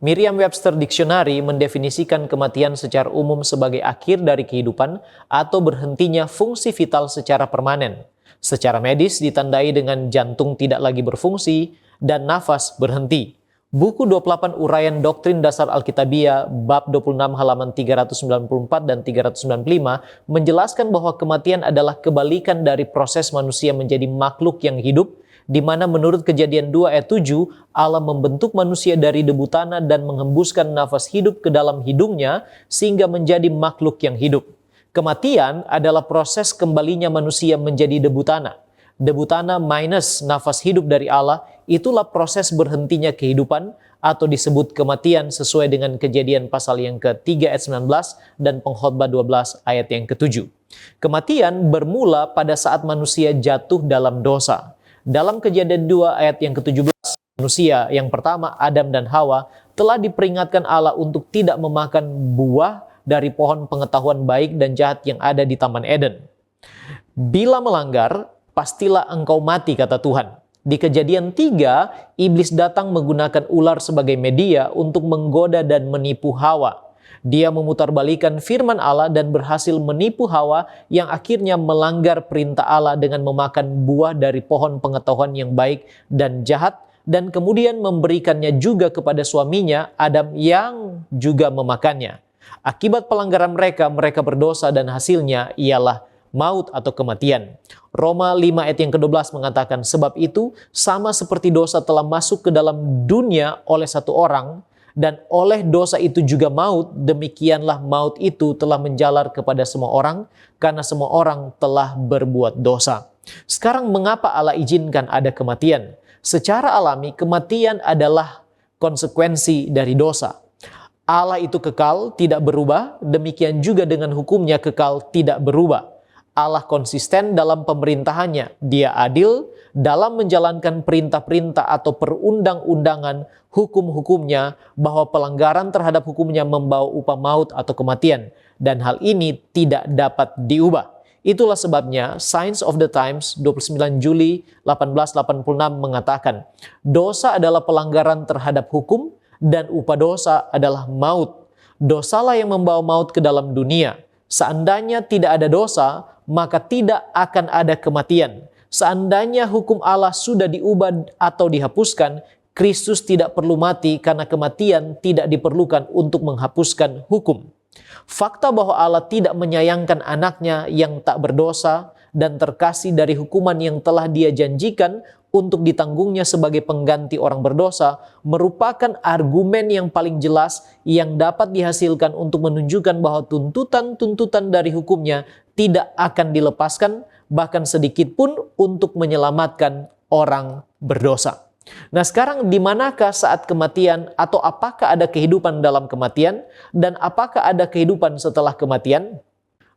Merriam-Webster Dictionary mendefinisikan kematian secara umum sebagai akhir dari kehidupan atau berhentinya fungsi vital secara permanen. Secara medis ditandai dengan jantung tidak lagi berfungsi dan nafas berhenti. Buku 28 Uraian Doktrin Dasar Alkitabiah bab 26 halaman 394 dan 395 menjelaskan bahwa kematian adalah kebalikan dari proses manusia menjadi makhluk yang hidup, di mana menurut Kejadian 2 ayat 7 Allah membentuk manusia dari debu tanah dan menghembuskan nafas hidup ke dalam hidungnya sehingga menjadi makhluk yang hidup. Kematian adalah proses kembalinya manusia menjadi debu tanah. Debu tanah minus nafas hidup dari Allah, itulah proses berhentinya kehidupan atau disebut kematian sesuai dengan Kejadian pasal yang ke-3 ayat 19 dan Pengkhotbah 12 ayat yang ke-7. Kematian bermula pada saat manusia jatuh dalam dosa. Dalam Kejadian 2 ayat yang ke-17, Manusia yang pertama, Adam dan Hawa, telah diperingatkan Allah untuk tidak memakan buah dari pohon pengetahuan baik dan jahat yang ada di Taman Eden. Bila melanggar, pastilah engkau mati, kata Tuhan. Di Kejadian 3, iblis datang menggunakan ular sebagai media untuk menggoda dan menipu Hawa. Dia memutarbalikkan firman Allah dan berhasil menipu Hawa yang akhirnya melanggar perintah Allah dengan memakan buah dari pohon pengetahuan yang baik dan jahat, dan kemudian memberikannya juga kepada suaminya Adam yang juga memakannya. Akibat pelanggaran mereka berdosa dan hasilnya ialah maut atau kematian. Roma 5 ayat yang ke-12 mengatakan, sebab itu sama seperti dosa telah masuk ke dalam dunia oleh satu orang, dan oleh dosa itu juga maut, demikianlah maut itu telah menjalar kepada semua orang, karena semua orang telah berbuat dosa. Sekarang mengapa Allah izinkan ada kematian? Secara alami, kematian adalah konsekuensi dari dosa. Allah itu kekal, tidak berubah, demikian juga dengan hukumnya kekal, tidak berubah. Allah konsisten dalam pemerintahannya, Dia adil dalam menjalankan perintah-perintah atau perundang-undangan hukum-hukumnya, bahwa pelanggaran terhadap hukumnya membawa upah maut atau kematian, dan hal ini tidak dapat diubah. Itulah sebabnya Signs of the Times 29 Juli 1886 mengatakan, dosa adalah pelanggaran terhadap hukum dan upah dosa adalah maut. Dosalah yang membawa maut ke dalam dunia. Seandainya tidak ada dosa, maka tidak akan ada kematian. Seandainya hukum Allah sudah diubah atau dihapuskan, Kristus tidak perlu mati karena kematian tidak diperlukan untuk menghapuskan hukum. Fakta bahwa Allah tidak menyayangkan anaknya yang tak berdosa dan terkasih dari hukuman yang telah Dia janjikan untuk ditanggungnya sebagai pengganti orang berdosa merupakan argumen yang paling jelas yang dapat dihasilkan untuk menunjukkan bahwa tuntutan-tuntutan dari hukumnya tidak akan dilepaskan, bahkan sedikit pun, untuk menyelamatkan orang berdosa. Nah, sekarang di manakah saat kematian, atau apakah ada kehidupan dalam kematian, dan apakah ada kehidupan setelah kematian?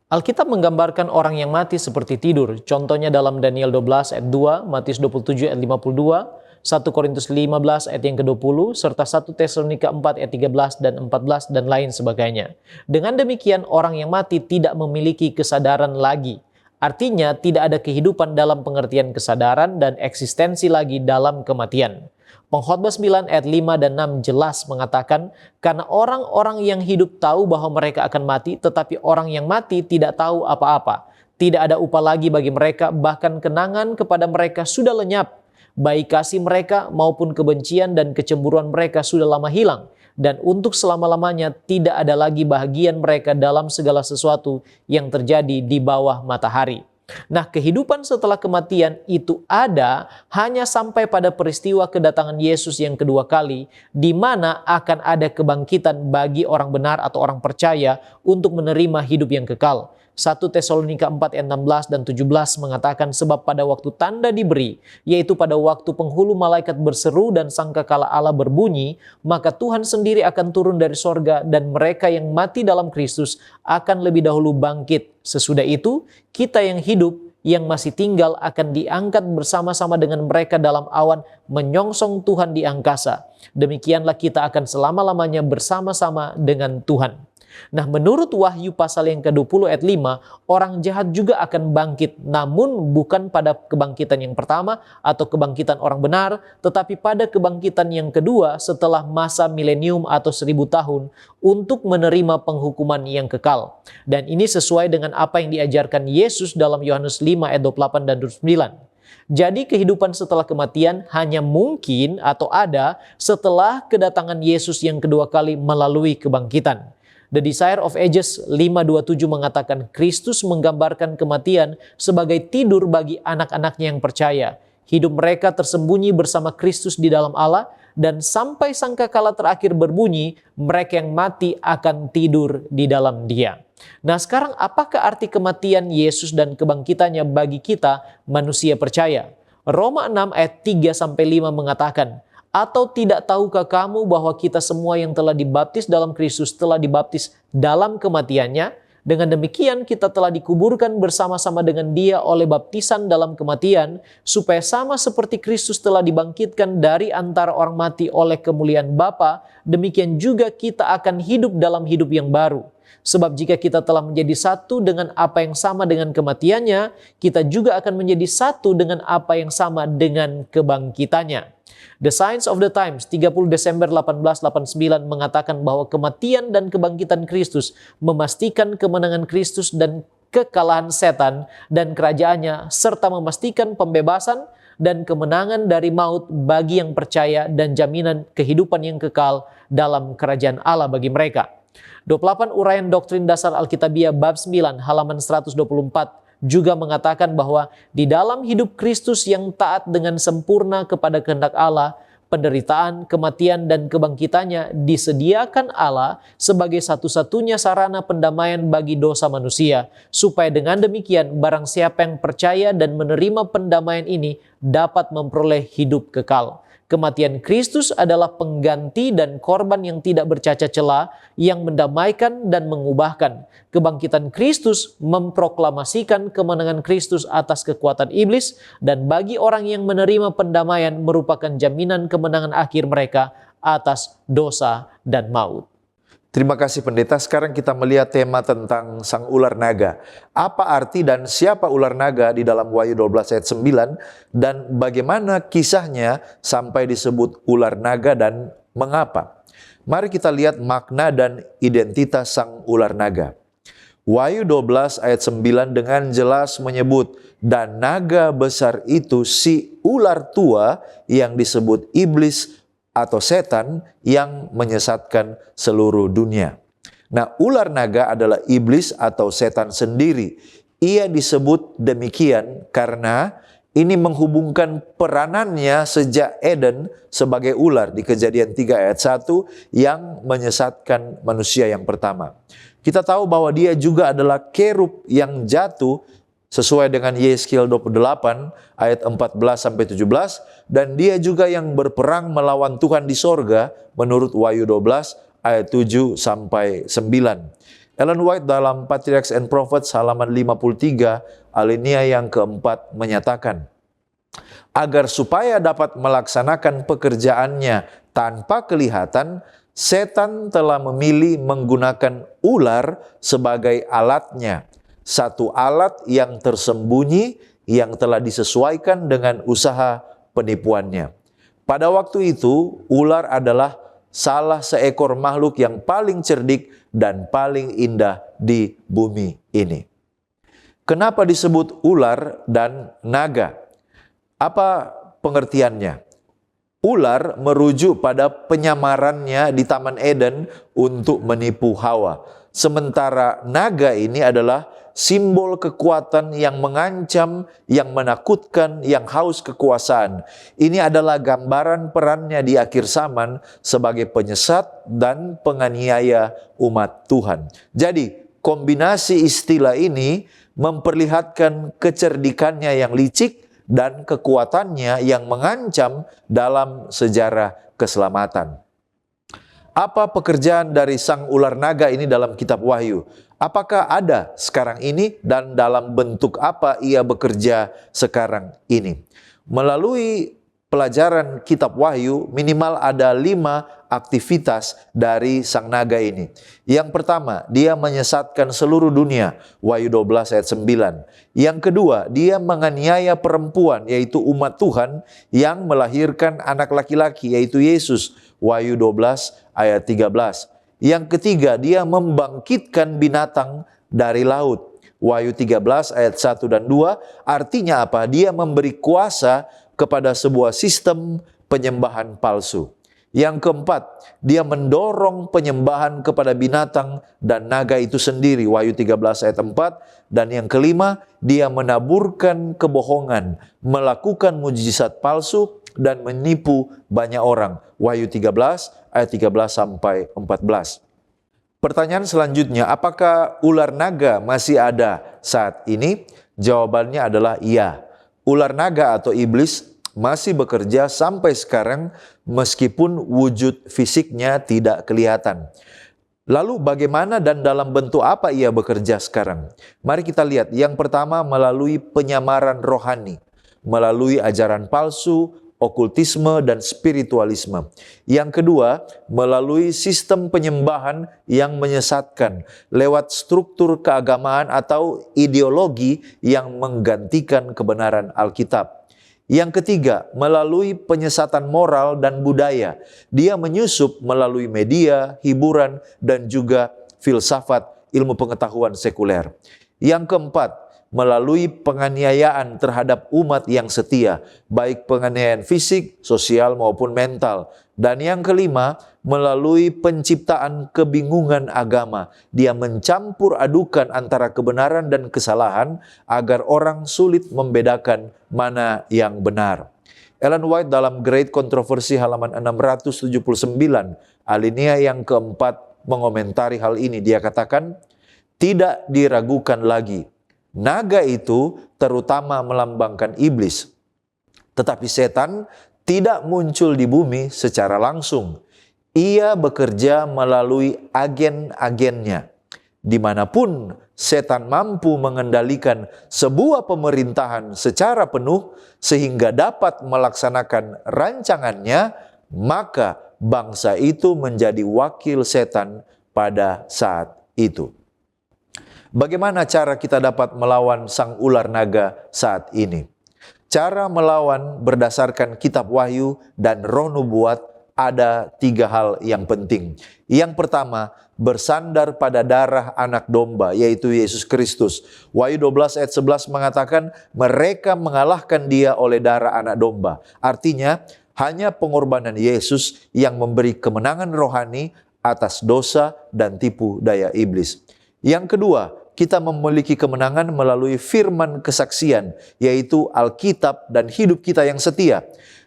Alkitab menggambarkan orang yang mati seperti tidur. Contohnya dalam Daniel 12 ayat 2, Matius 27 ayat 52, 1 Korintus 15 ayat yang ke-20, serta 1 Tesalonika 4 ayat 13 dan 14, dan lain sebagainya. Dengan demikian, orang yang mati tidak memiliki kesadaran lagi. Artinya tidak ada kehidupan dalam pengertian kesadaran dan eksistensi lagi dalam kematian. Pengkhotbah 9 ayat 5 dan 6 jelas mengatakan, karena orang-orang yang hidup tahu bahwa mereka akan mati, tetapi orang yang mati tidak tahu apa-apa. Tidak ada upah lagi bagi mereka, bahkan kenangan kepada mereka sudah lenyap. Baik kasih mereka maupun kebencian dan kecemburuan mereka sudah lama hilang. Dan untuk selama-lamanya tidak ada lagi bahagian mereka dalam segala sesuatu yang terjadi di bawah matahari. Nah, kehidupan setelah kematian itu ada hanya sampai pada peristiwa kedatangan Yesus yang kedua kali, di mana akan ada kebangkitan bagi orang benar atau orang percaya untuk menerima hidup yang kekal. 1 Tesalonika 4 ayat 16 dan 17 mengatakan, sebab pada waktu tanda diberi, yaitu pada waktu penghulu malaikat berseru dan sangkakala Allah berbunyi, maka Tuhan sendiri akan turun dari sorga, dan mereka yang mati dalam Kristus akan lebih dahulu bangkit. Sesudah itu, kita yang hidup, yang masih tinggal akan diangkat bersama-sama dengan mereka dalam awan menyongsong Tuhan di angkasa. Demikianlah kita akan selama-lamanya bersama-sama dengan Tuhan. Nah, menurut Wahyu pasal yang ke-20 ayat 5, orang jahat juga akan bangkit, namun bukan pada kebangkitan yang pertama atau kebangkitan orang benar, tetapi pada kebangkitan yang kedua setelah masa milenium atau 1000 tahun untuk menerima penghukuman yang kekal. Dan ini sesuai dengan apa yang diajarkan Yesus dalam Yohanes 5 ayat 28 dan 29. Jadi kehidupan setelah kematian hanya mungkin atau ada setelah kedatangan Yesus yang kedua kali melalui kebangkitan. The Desire of Ages 5:27 mengatakan Kristus menggambarkan kematian sebagai tidur bagi anak-anaknya yang percaya. Hidup mereka tersembunyi bersama Kristus di dalam Allah, dan sampai sangkakala terakhir berbunyi, mereka yang mati akan tidur di dalam Dia. Nah, sekarang apakah arti kematian Yesus dan kebangkitannya bagi kita manusia percaya? Roma 6 ayat 3-5 mengatakan, atau tidak tahukah kamu bahwa kita semua yang telah dibaptis dalam Kristus telah dibaptis dalam kematiannya? Dengan demikian kita telah dikuburkan bersama-sama dengan Dia oleh baptisan dalam kematian, supaya sama seperti Kristus telah dibangkitkan dari antara orang mati oleh kemuliaan Bapa, demikian juga kita akan hidup dalam hidup yang baru. Sebab jika kita telah menjadi satu dengan apa yang sama dengan kematiannya, kita juga akan menjadi satu dengan apa yang sama dengan kebangkitannya. The Signs of the Times 30 Desember 1889 mengatakan bahwa kematian dan kebangkitan Kristus memastikan kemenangan Kristus dan kekalahan setan dan kerajaannya, serta memastikan pembebasan dan kemenangan dari maut bagi yang percaya dan jaminan kehidupan yang kekal dalam kerajaan Allah bagi mereka. 28 uraian doktrin dasar Alkitabiah bab 9 halaman 124 juga mengatakan bahwa di dalam hidup Kristus yang taat dengan sempurna kepada kehendak Allah, penderitaan, kematian, dan kebangkitannya disediakan Allah sebagai satu-satunya sarana pendamaian bagi dosa manusia, supaya dengan demikian barang siapa yang percaya dan menerima pendamaian ini dapat memperoleh hidup kekal. Kematian Kristus adalah pengganti dan korban yang tidak bercacat celah, yang mendamaikan dan mengubahkan. Kebangkitan Kristus memproklamasikan kemenangan Kristus atas kekuatan iblis, dan bagi orang yang menerima pendamaian merupakan jaminan kemenangan akhir mereka atas dosa dan maut. Terima kasih pendeta. Sekarang kita melihat tema tentang sang ular naga. Apa arti dan siapa ular naga di dalam Wahyu 12 ayat 9 dan bagaimana kisahnya sampai disebut ular naga dan mengapa? Mari kita lihat makna dan identitas sang ular naga. Wahyu 12 ayat 9 dengan jelas menyebut, dan naga besar itu si ular tua yang disebut iblis atau setan yang menyesatkan seluruh dunia. Nah, ular naga adalah iblis atau setan sendiri. Ia disebut demikian karena ini menghubungkan peranannya sejak Eden sebagai ular di Kejadian 3 ayat 1 yang menyesatkan manusia yang pertama. Kita tahu bahwa dia juga adalah kerub yang jatuh sesuai dengan Yeskiel 28 ayat 14-17, dan dia juga yang berperang melawan Tuhan di sorga menurut Wahyu 12 ayat 7-9. Ellen White dalam Patriarchs and Prophets halaman 53 alinea yang keempat menyatakan, agar supaya dapat melaksanakan pekerjaannya tanpa kelihatan, setan telah memilih menggunakan ular sebagai alatnya. Satu alat yang tersembunyi yang telah disesuaikan dengan usaha penipuannya. Pada waktu itu, ular adalah salah seekor makhluk yang paling cerdik dan paling indah di bumi ini. Kenapa disebut ular dan naga? Apa pengertiannya? Ular merujuk pada penyamarannya di Taman Eden untuk menipu Hawa. Sementara naga ini adalah simbol kekuatan yang mengancam, yang menakutkan, yang haus kekuasaan. Ini adalah gambaran perannya di akhir zaman sebagai penyesat dan penganiaya umat Tuhan. Jadi, kombinasi istilah ini memperlihatkan kecerdikannya yang licik dan kekuatannya yang mengancam dalam sejarah keselamatan. Apa pekerjaan dari sang ular naga ini dalam kitab Wahyu? Apakah ada sekarang ini dan dalam bentuk apa ia bekerja sekarang ini? Melalui pelajaran kitab Wahyu minimal ada 5 aktivitas dari sang naga ini. Yang pertama, dia menyesatkan seluruh dunia, Wahyu 12 ayat 9. Yang kedua, dia menganiaya perempuan, yaitu umat Tuhan yang melahirkan anak laki-laki, yaitu Yesus, Wahyu 12 ayat 13. Yang ketiga, dia membangkitkan binatang dari laut. Wahyu 13 ayat 1 dan 2, artinya apa? Dia memberi kuasa kepada sebuah sistem penyembahan palsu. Yang keempat, dia mendorong penyembahan kepada binatang dan naga itu sendiri, Wahyu 13 ayat 4. Dan yang kelima, dia menaburkan kebohongan, melakukan mujizat palsu, dan menipu banyak orang, Wahyu 13 ayat 13-14. Pertanyaan selanjutnya, apakah ular naga masih ada saat ini? Jawabannya adalah iya. Ular naga atau iblis masih bekerja sampai sekarang meskipun wujud fisiknya tidak kelihatan. Lalu bagaimana dan dalam bentuk apa ia bekerja sekarang? Mari kita lihat. Yang pertama, melalui penyamaran rohani, melalui ajaran palsu, okultisme, dan spiritualisme. Yang kedua, melalui sistem penyembahan yang menyesatkan, lewat struktur keagamaan atau ideologi yang menggantikan kebenaran Alkitab. Yang ketiga, melalui penyesatan moral dan budaya. Dia menyusup melalui media, hiburan, dan juga filsafat ilmu pengetahuan sekuler. Yang keempat, melalui penganiayaan terhadap umat yang setia, baik penganiayaan fisik, sosial, maupun mental. Dan yang kelima, melalui penciptaan kebingungan agama. Dia mencampur adukan antara kebenaran dan kesalahan agar orang sulit membedakan mana yang benar. Ellen White dalam Great Controversy halaman 679, alinea yang keempat mengomentari hal ini. Dia katakan, tidak diragukan lagi. Naga itu terutama melambangkan iblis. Tetapi setan tidak muncul di bumi secara langsung. Ia bekerja melalui agen-agennya. Dimanapun setan mampu mengendalikan sebuah pemerintahan secara penuh sehingga dapat melaksanakan rancangannya, maka bangsa itu menjadi wakil setan pada saat itu. Bagaimana cara kita dapat melawan sang ular naga saat ini? Cara melawan berdasarkan kitab Wahyu dan roh nubuat ada 3 hal yang penting. Yang pertama, bersandar pada darah anak domba, yaitu Yesus Kristus. Wahyu 12 ayat 11 mengatakan, mereka mengalahkan dia oleh darah anak domba. Artinya, hanya pengorbanan Yesus yang memberi kemenangan rohani atas dosa dan tipu daya iblis. Yang kedua, kita memiliki kemenangan melalui firman kesaksian, yaitu Alkitab dan hidup kita yang setia.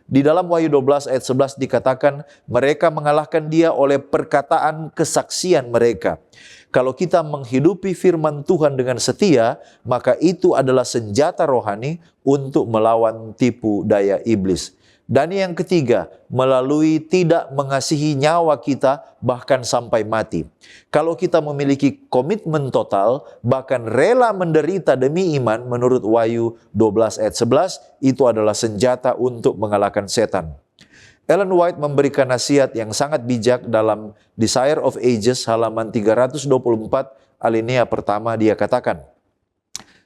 Di dalam Wahyu 12 ayat 11 dikatakan, mereka mengalahkan dia oleh perkataan kesaksian mereka. Kalau kita menghidupi firman Tuhan dengan setia, maka itu adalah senjata rohani untuk melawan tipu daya iblis. Dan yang ketiga, melalui tidak mengasihi nyawa kita bahkan sampai mati. Kalau kita memiliki komitmen total, bahkan rela menderita demi iman, menurut Wahyu 12 ayat 11, itu adalah senjata untuk mengalahkan setan. Ellen White memberikan nasihat yang sangat bijak dalam Desire of Ages halaman 324 alinea pertama. Dia katakan,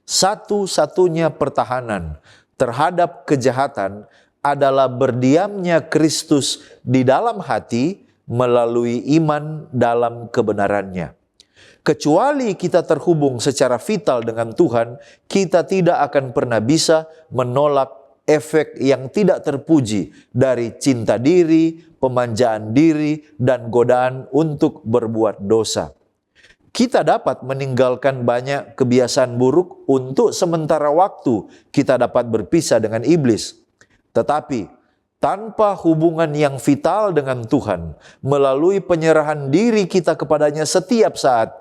satu-satunya pertahanan terhadap kejahatan adalah berdiamnya Kristus di dalam hati melalui iman dalam kebenarannya. Kecuali kita terhubung secara vital dengan Tuhan, kita tidak akan pernah bisa menolak efek yang tidak terpuji dari cinta diri, pemanjaan diri, dan godaan untuk berbuat dosa. Kita dapat meninggalkan banyak kebiasaan buruk untuk sementara waktu kita dapat berpisah dengan iblis. Tetapi tanpa hubungan yang vital dengan Tuhan, melalui penyerahan diri kita kepadanya setiap saat,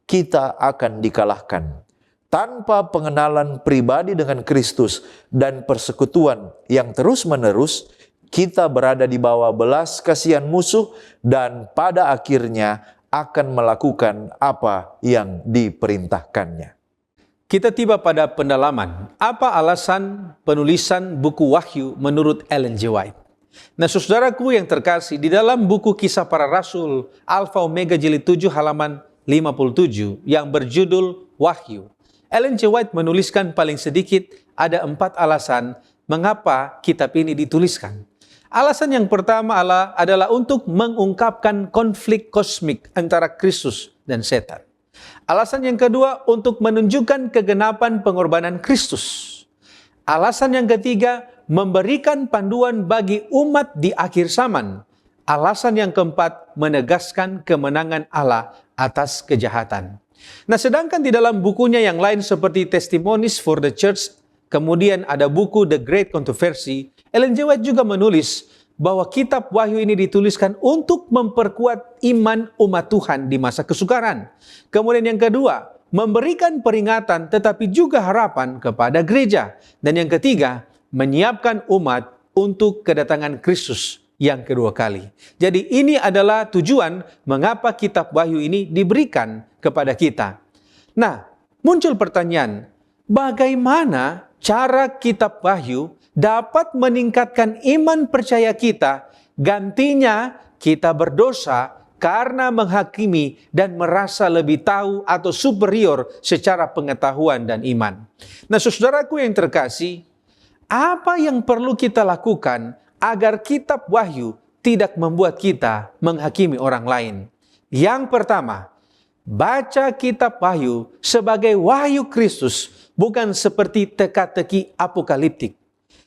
kita akan dikalahkan. Tanpa pengenalan pribadi dengan Kristus dan persekutuan yang terus-menerus, kita berada di bawah belas kasihan musuh dan pada akhirnya akan melakukan apa yang diperintahkannya. Kita tiba pada pendalaman. Apa alasan penulisan buku Wahyu menurut Ellen G. White? Nah, saudaraku yang terkasih, di dalam buku Kisah Para Rasul Alfa Omega Jilid 7 halaman 57 yang berjudul Wahyu, Ellen G. White menuliskan paling sedikit ada 4 alasan mengapa kitab ini dituliskan. Alasan yang pertama adalah untuk mengungkapkan konflik kosmik antara Kristus dan setan. Alasan yang kedua untuk menunjukkan kegenapan pengorbanan Kristus. Alasan yang ketiga memberikan panduan bagi umat di akhir zaman. Alasan yang keempat menegaskan kemenangan Allah atas kejahatan. Nah, sedangkan di dalam bukunya yang lain seperti Testimonies for the Church, kemudian ada buku The Great Controversy, Ellen G. White juga menulis bahwa kitab Wahyu ini dituliskan untuk memperkuat iman umat Tuhan di masa kesukaran. Kemudian yang kedua, memberikan peringatan tetapi juga harapan kepada gereja. Dan yang ketiga, menyiapkan umat untuk kedatangan Kristus yang kedua kali. Jadi ini adalah tujuan mengapa kitab Wahyu ini diberikan kepada kita. Nah, muncul pertanyaan, bagaimana cara kitab Wahyu dapat meningkatkan iman percaya kita, gantinya kita berdosa karena menghakimi dan merasa lebih tahu atau superior secara pengetahuan dan iman. Nah, saudaraku yang terkasih, apa yang perlu kita lakukan agar kitab Wahyu tidak membuat kita menghakimi orang lain? Yang pertama, baca kitab Wahyu sebagai wahyu Kristus, bukan seperti teka-teki apokaliptik.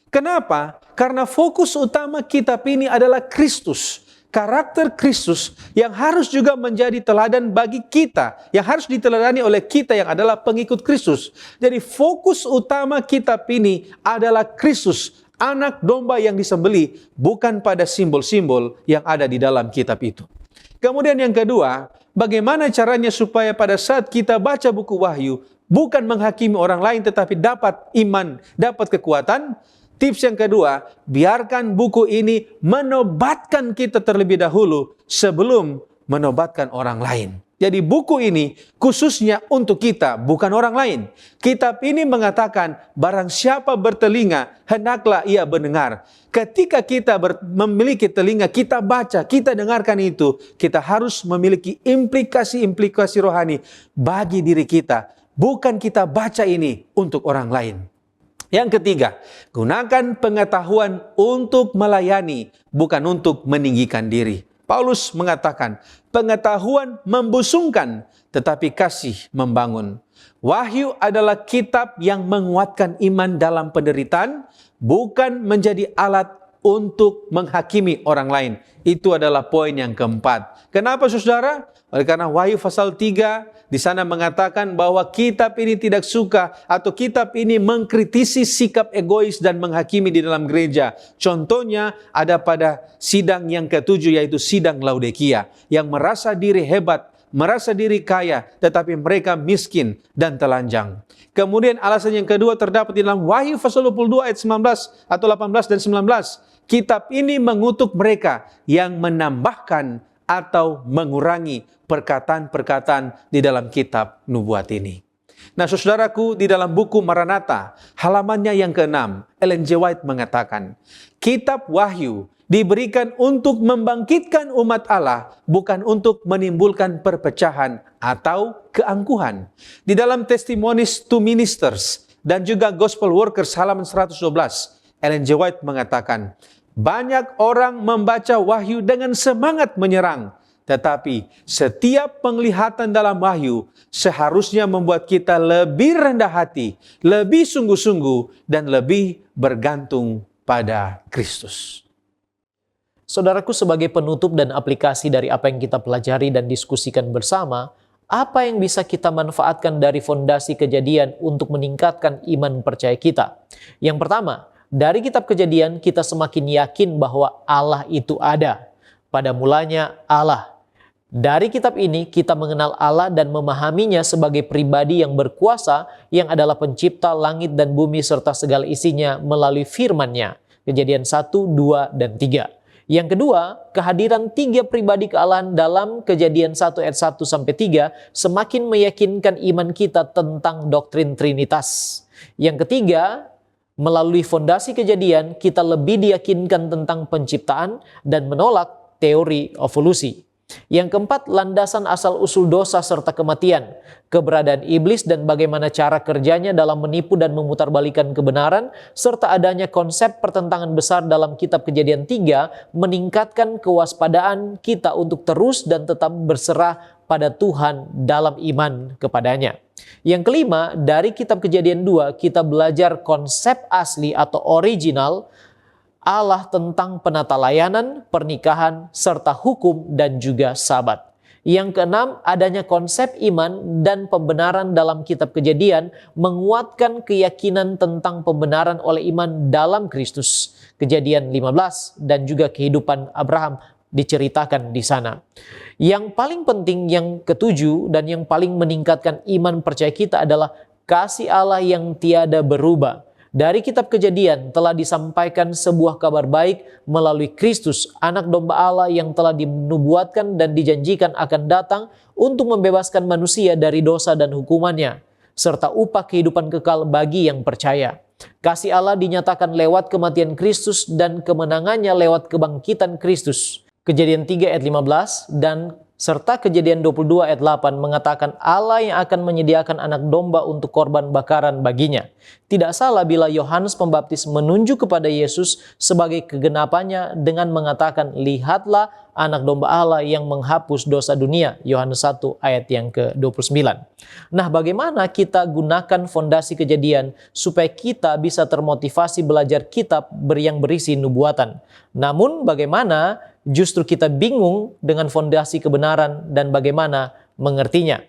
Kenapa? Karena fokus utama kitab ini adalah Kristus. Karakter Kristus yang harus juga menjadi teladan bagi kita, yang harus diteladani oleh kita yang adalah pengikut Kristus. Jadi fokus utama kitab ini adalah Kristus, anak domba yang disembelih, bukan pada simbol-simbol yang ada di dalam kitab itu. Kemudian yang kedua, bagaimana caranya supaya pada saat kita baca buku Wahyu, bukan menghakimi orang lain tetapi dapat iman, dapat kekuatan. Tips yang kedua, biarkan buku ini menobatkan kita terlebih dahulu sebelum menobatkan orang lain. Jadi buku ini khususnya untuk kita, bukan orang lain. Kitab ini mengatakan, barang siapa bertelinga, hendaklah ia mendengar. Ketika kita memiliki telinga, kita baca, kita dengarkan itu, kita harus memiliki implikasi-implikasi rohani bagi diri kita. Bukan kita baca ini untuk orang lain. Yang ketiga, gunakan pengetahuan untuk melayani, bukan untuk meninggikan diri. Paulus mengatakan, pengetahuan membusungkan, tetapi kasih membangun. Wahyu adalah kitab yang menguatkan iman dalam penderitaan, bukan menjadi alat untuk menghakimi orang lain. Itu adalah poin yang keempat. Kenapa saudara? Oleh karena Wahyu pasal 3 di sana mengatakan bahwa kitab ini tidak suka atau kitab ini mengkritisi sikap egois dan menghakimi di dalam gereja. Contohnya ada pada sidang yang ketujuh, yaitu sidang Laodikia, yang merasa diri hebat, merasa diri kaya, tetapi mereka miskin dan telanjang. Kemudian alasan yang kedua terdapat di dalam Wahyu pasal 22 ayat 19 atau 18 dan 19. Kitab ini mengutuk mereka yang menambahkan atau mengurangi perkataan-perkataan di dalam kitab nubuat ini. Nah, saudaraku, di dalam buku Maranatha, halamannya yang ke-6, Ellen G. White mengatakan, kitab Wahyu diberikan untuk membangkitkan umat Allah, bukan untuk menimbulkan perpecahan atau keangkuhan. Di dalam Testimonies to Ministers dan juga Gospel Workers halaman 112, Ellen G. White mengatakan, banyak orang membaca Wahyu dengan semangat menyerang, tetapi setiap penglihatan dalam Wahyu seharusnya membuat kita lebih rendah hati, lebih sungguh-sungguh, dan lebih bergantung pada Kristus. Saudaraku, sebagai penutup dan aplikasi dari apa yang kita pelajari dan diskusikan bersama, apa yang bisa kita manfaatkan dari fondasi Kejadian untuk meningkatkan iman percaya kita? Yang pertama, dari kitab Kejadian kita semakin yakin bahwa Allah itu ada. Pada mulanya Allah. Dari kitab ini kita mengenal Allah dan memahaminya sebagai pribadi yang berkuasa, yang adalah pencipta langit dan bumi serta segala isinya melalui firman-Nya. Kejadian 1, 2, dan 3. Yang kedua, kehadiran 3 pribadi kealahan dalam Kejadian 1 ayat 1 sampai 3 semakin meyakinkan iman kita tentang doktrin Trinitas. Yang ketiga, melalui fondasi Kejadian kita lebih diyakinkan tentang penciptaan dan menolak teori evolusi. Yang keempat, landasan asal-usul dosa serta kematian, keberadaan iblis dan bagaimana cara kerjanya dalam menipu dan memutarbalikkan kebenaran, serta adanya konsep pertentangan besar dalam kitab Kejadian 3 meningkatkan kewaspadaan kita untuk terus dan tetap berserah pada Tuhan dalam iman kepadanya. Yang kelima, dari kitab Kejadian 2 kita belajar konsep asli atau original Allah tentang penata layanan, pernikahan, serta hukum dan juga sabat. Yang keenam, adanya konsep iman dan pembenaran dalam kitab Kejadian menguatkan keyakinan tentang pembenaran oleh iman dalam Kristus. Kejadian 15 dan juga kehidupan Abraham diceritakan di sana. Yang paling penting, yang ketujuh dan yang paling meningkatkan iman percaya kita adalah kasih Allah yang tiada berubah. Dari kitab Kejadian telah disampaikan sebuah kabar baik melalui Kristus, anak domba Allah yang telah dinubuatkan dan dijanjikan akan datang untuk membebaskan manusia dari dosa dan hukumannya, serta upah kehidupan kekal bagi yang percaya. Kasih Allah dinyatakan lewat kematian Kristus dan kemenangannya lewat kebangkitan Kristus. Kejadian 3 ayat 15 dan serta Kejadian 22 ayat 8 mengatakan Allah yang akan menyediakan anak domba untuk korban bakaran baginya. Tidak salah bila Yohanes Pembaptis menunjuk kepada Yesus sebagai kegenapannya dengan mengatakan, lihatlah anak domba Allah yang menghapus dosa dunia. Yohanes 1 ayat yang ke-29. Nah, bagaimana kita gunakan fondasi Kejadian supaya kita bisa termotivasi belajar kitab yang berisi nubuatan. Namun bagaimana justru kita bingung dengan fondasi kebenaran dan bagaimana mengertinya.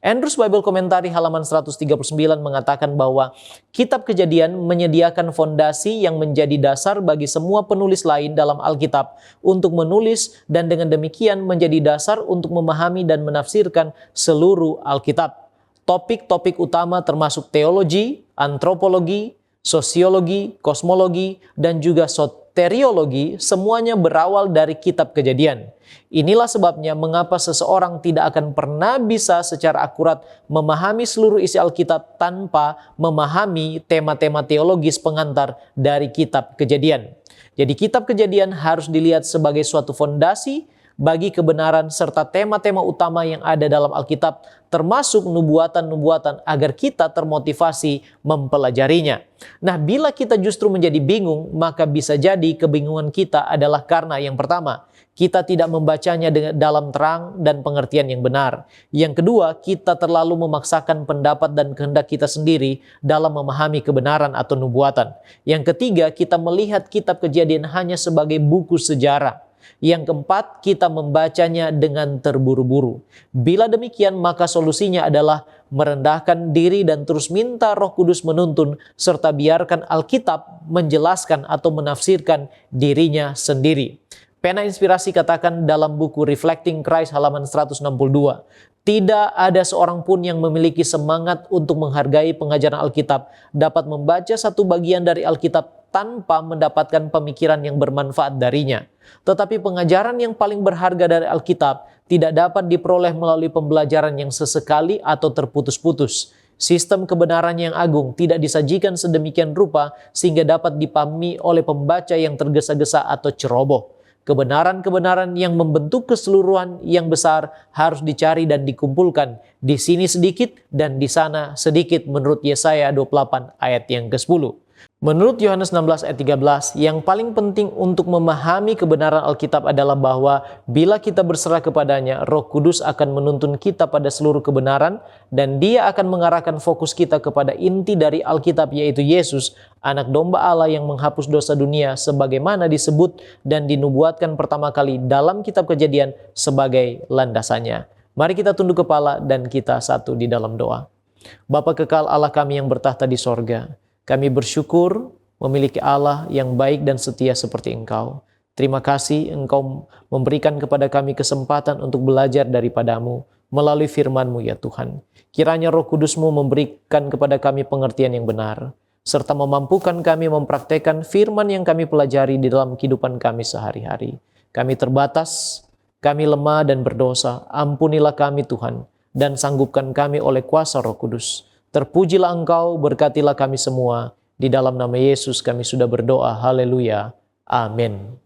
Andrews Bible Commentary halaman 139 mengatakan bahwa kitab Kejadian menyediakan fondasi yang menjadi dasar bagi semua penulis lain dalam Alkitab untuk menulis dan dengan demikian menjadi dasar untuk memahami dan menafsirkan seluruh Alkitab. Topik-topik utama termasuk teologi, antropologi, sosiologi, kosmologi, dan juga soteriologi semuanya berawal dari kitab Kejadian. Inilah sebabnya mengapa seseorang tidak akan pernah bisa secara akurat memahami seluruh isi Alkitab tanpa memahami tema-tema teologis pengantar dari kitab Kejadian. Jadi kitab Kejadian harus dilihat sebagai suatu fondasi bagi kebenaran serta tema-tema utama yang ada dalam Alkitab, termasuk nubuatan-nubuatan agar kita termotivasi mempelajarinya. Nah, bila kita justru menjadi bingung, maka bisa jadi kebingungan kita adalah karena yang pertama, kita tidak membacanya dalam terang dan pengertian yang benar. Yang kedua, kita terlalu memaksakan pendapat dan kehendak kita sendiri dalam memahami kebenaran atau nubuatan. Yang ketiga, kita melihat kitab Kejadian hanya sebagai buku sejarah. Yang keempat, kita membacanya dengan terburu-buru. Bila demikian, maka solusinya adalah merendahkan diri dan terus minta Roh Kudus menuntun, serta biarkan Alkitab menjelaskan atau menafsirkan dirinya sendiri. Pena Inspirasi katakan dalam buku Reflecting Christ halaman 162, tidak ada seorang pun yang memiliki semangat untuk menghargai pengajaran Alkitab dapat membaca satu bagian dari Alkitab tanpa mendapatkan pemikiran yang bermanfaat darinya. Tetapi pengajaran yang paling berharga dari Alkitab tidak dapat diperoleh melalui pembelajaran yang sesekali atau terputus-putus. Sistem kebenaran yang agung tidak disajikan sedemikian rupa sehingga dapat dipahami oleh pembaca yang tergesa-gesa atau ceroboh. Kebenaran-kebenaran yang membentuk keseluruhan yang besar harus dicari dan dikumpulkan. Di sini sedikit dan di sana sedikit menurut Yesaya 28 ayat yang ke-10. Menurut Yohanes 16 ayat 13, yang paling penting untuk memahami kebenaran Alkitab adalah bahwa bila kita berserah kepadanya, Roh Kudus akan menuntun kita pada seluruh kebenaran dan Dia akan mengarahkan fokus kita kepada inti dari Alkitab, yaitu Yesus, anak domba Allah yang menghapus dosa dunia sebagaimana disebut dan dinubuatkan pertama kali dalam kitab Kejadian sebagai landasannya. Mari kita tunduk kepala dan kita satu di dalam doa. Bapa kekal Allah kami yang bertahta di sorga, kami bersyukur memiliki Allah yang baik dan setia seperti Engkau. Terima kasih Engkau memberikan kepada kami kesempatan untuk belajar daripadamu melalui firman-Mu ya Tuhan. Kiranya Roh Kudus-Mu memberikan kepada kami pengertian yang benar, serta memampukan kami mempraktekkan firman yang kami pelajari di dalam kehidupan kami sehari-hari. Kami terbatas, kami lemah dan berdosa. Ampunilah kami Tuhan, dan sanggupkan kami oleh kuasa Roh Kudus. Terpujilah Engkau, berkatilah kami semua. Di dalam nama Yesus kami sudah berdoa. Haleluya. Amin.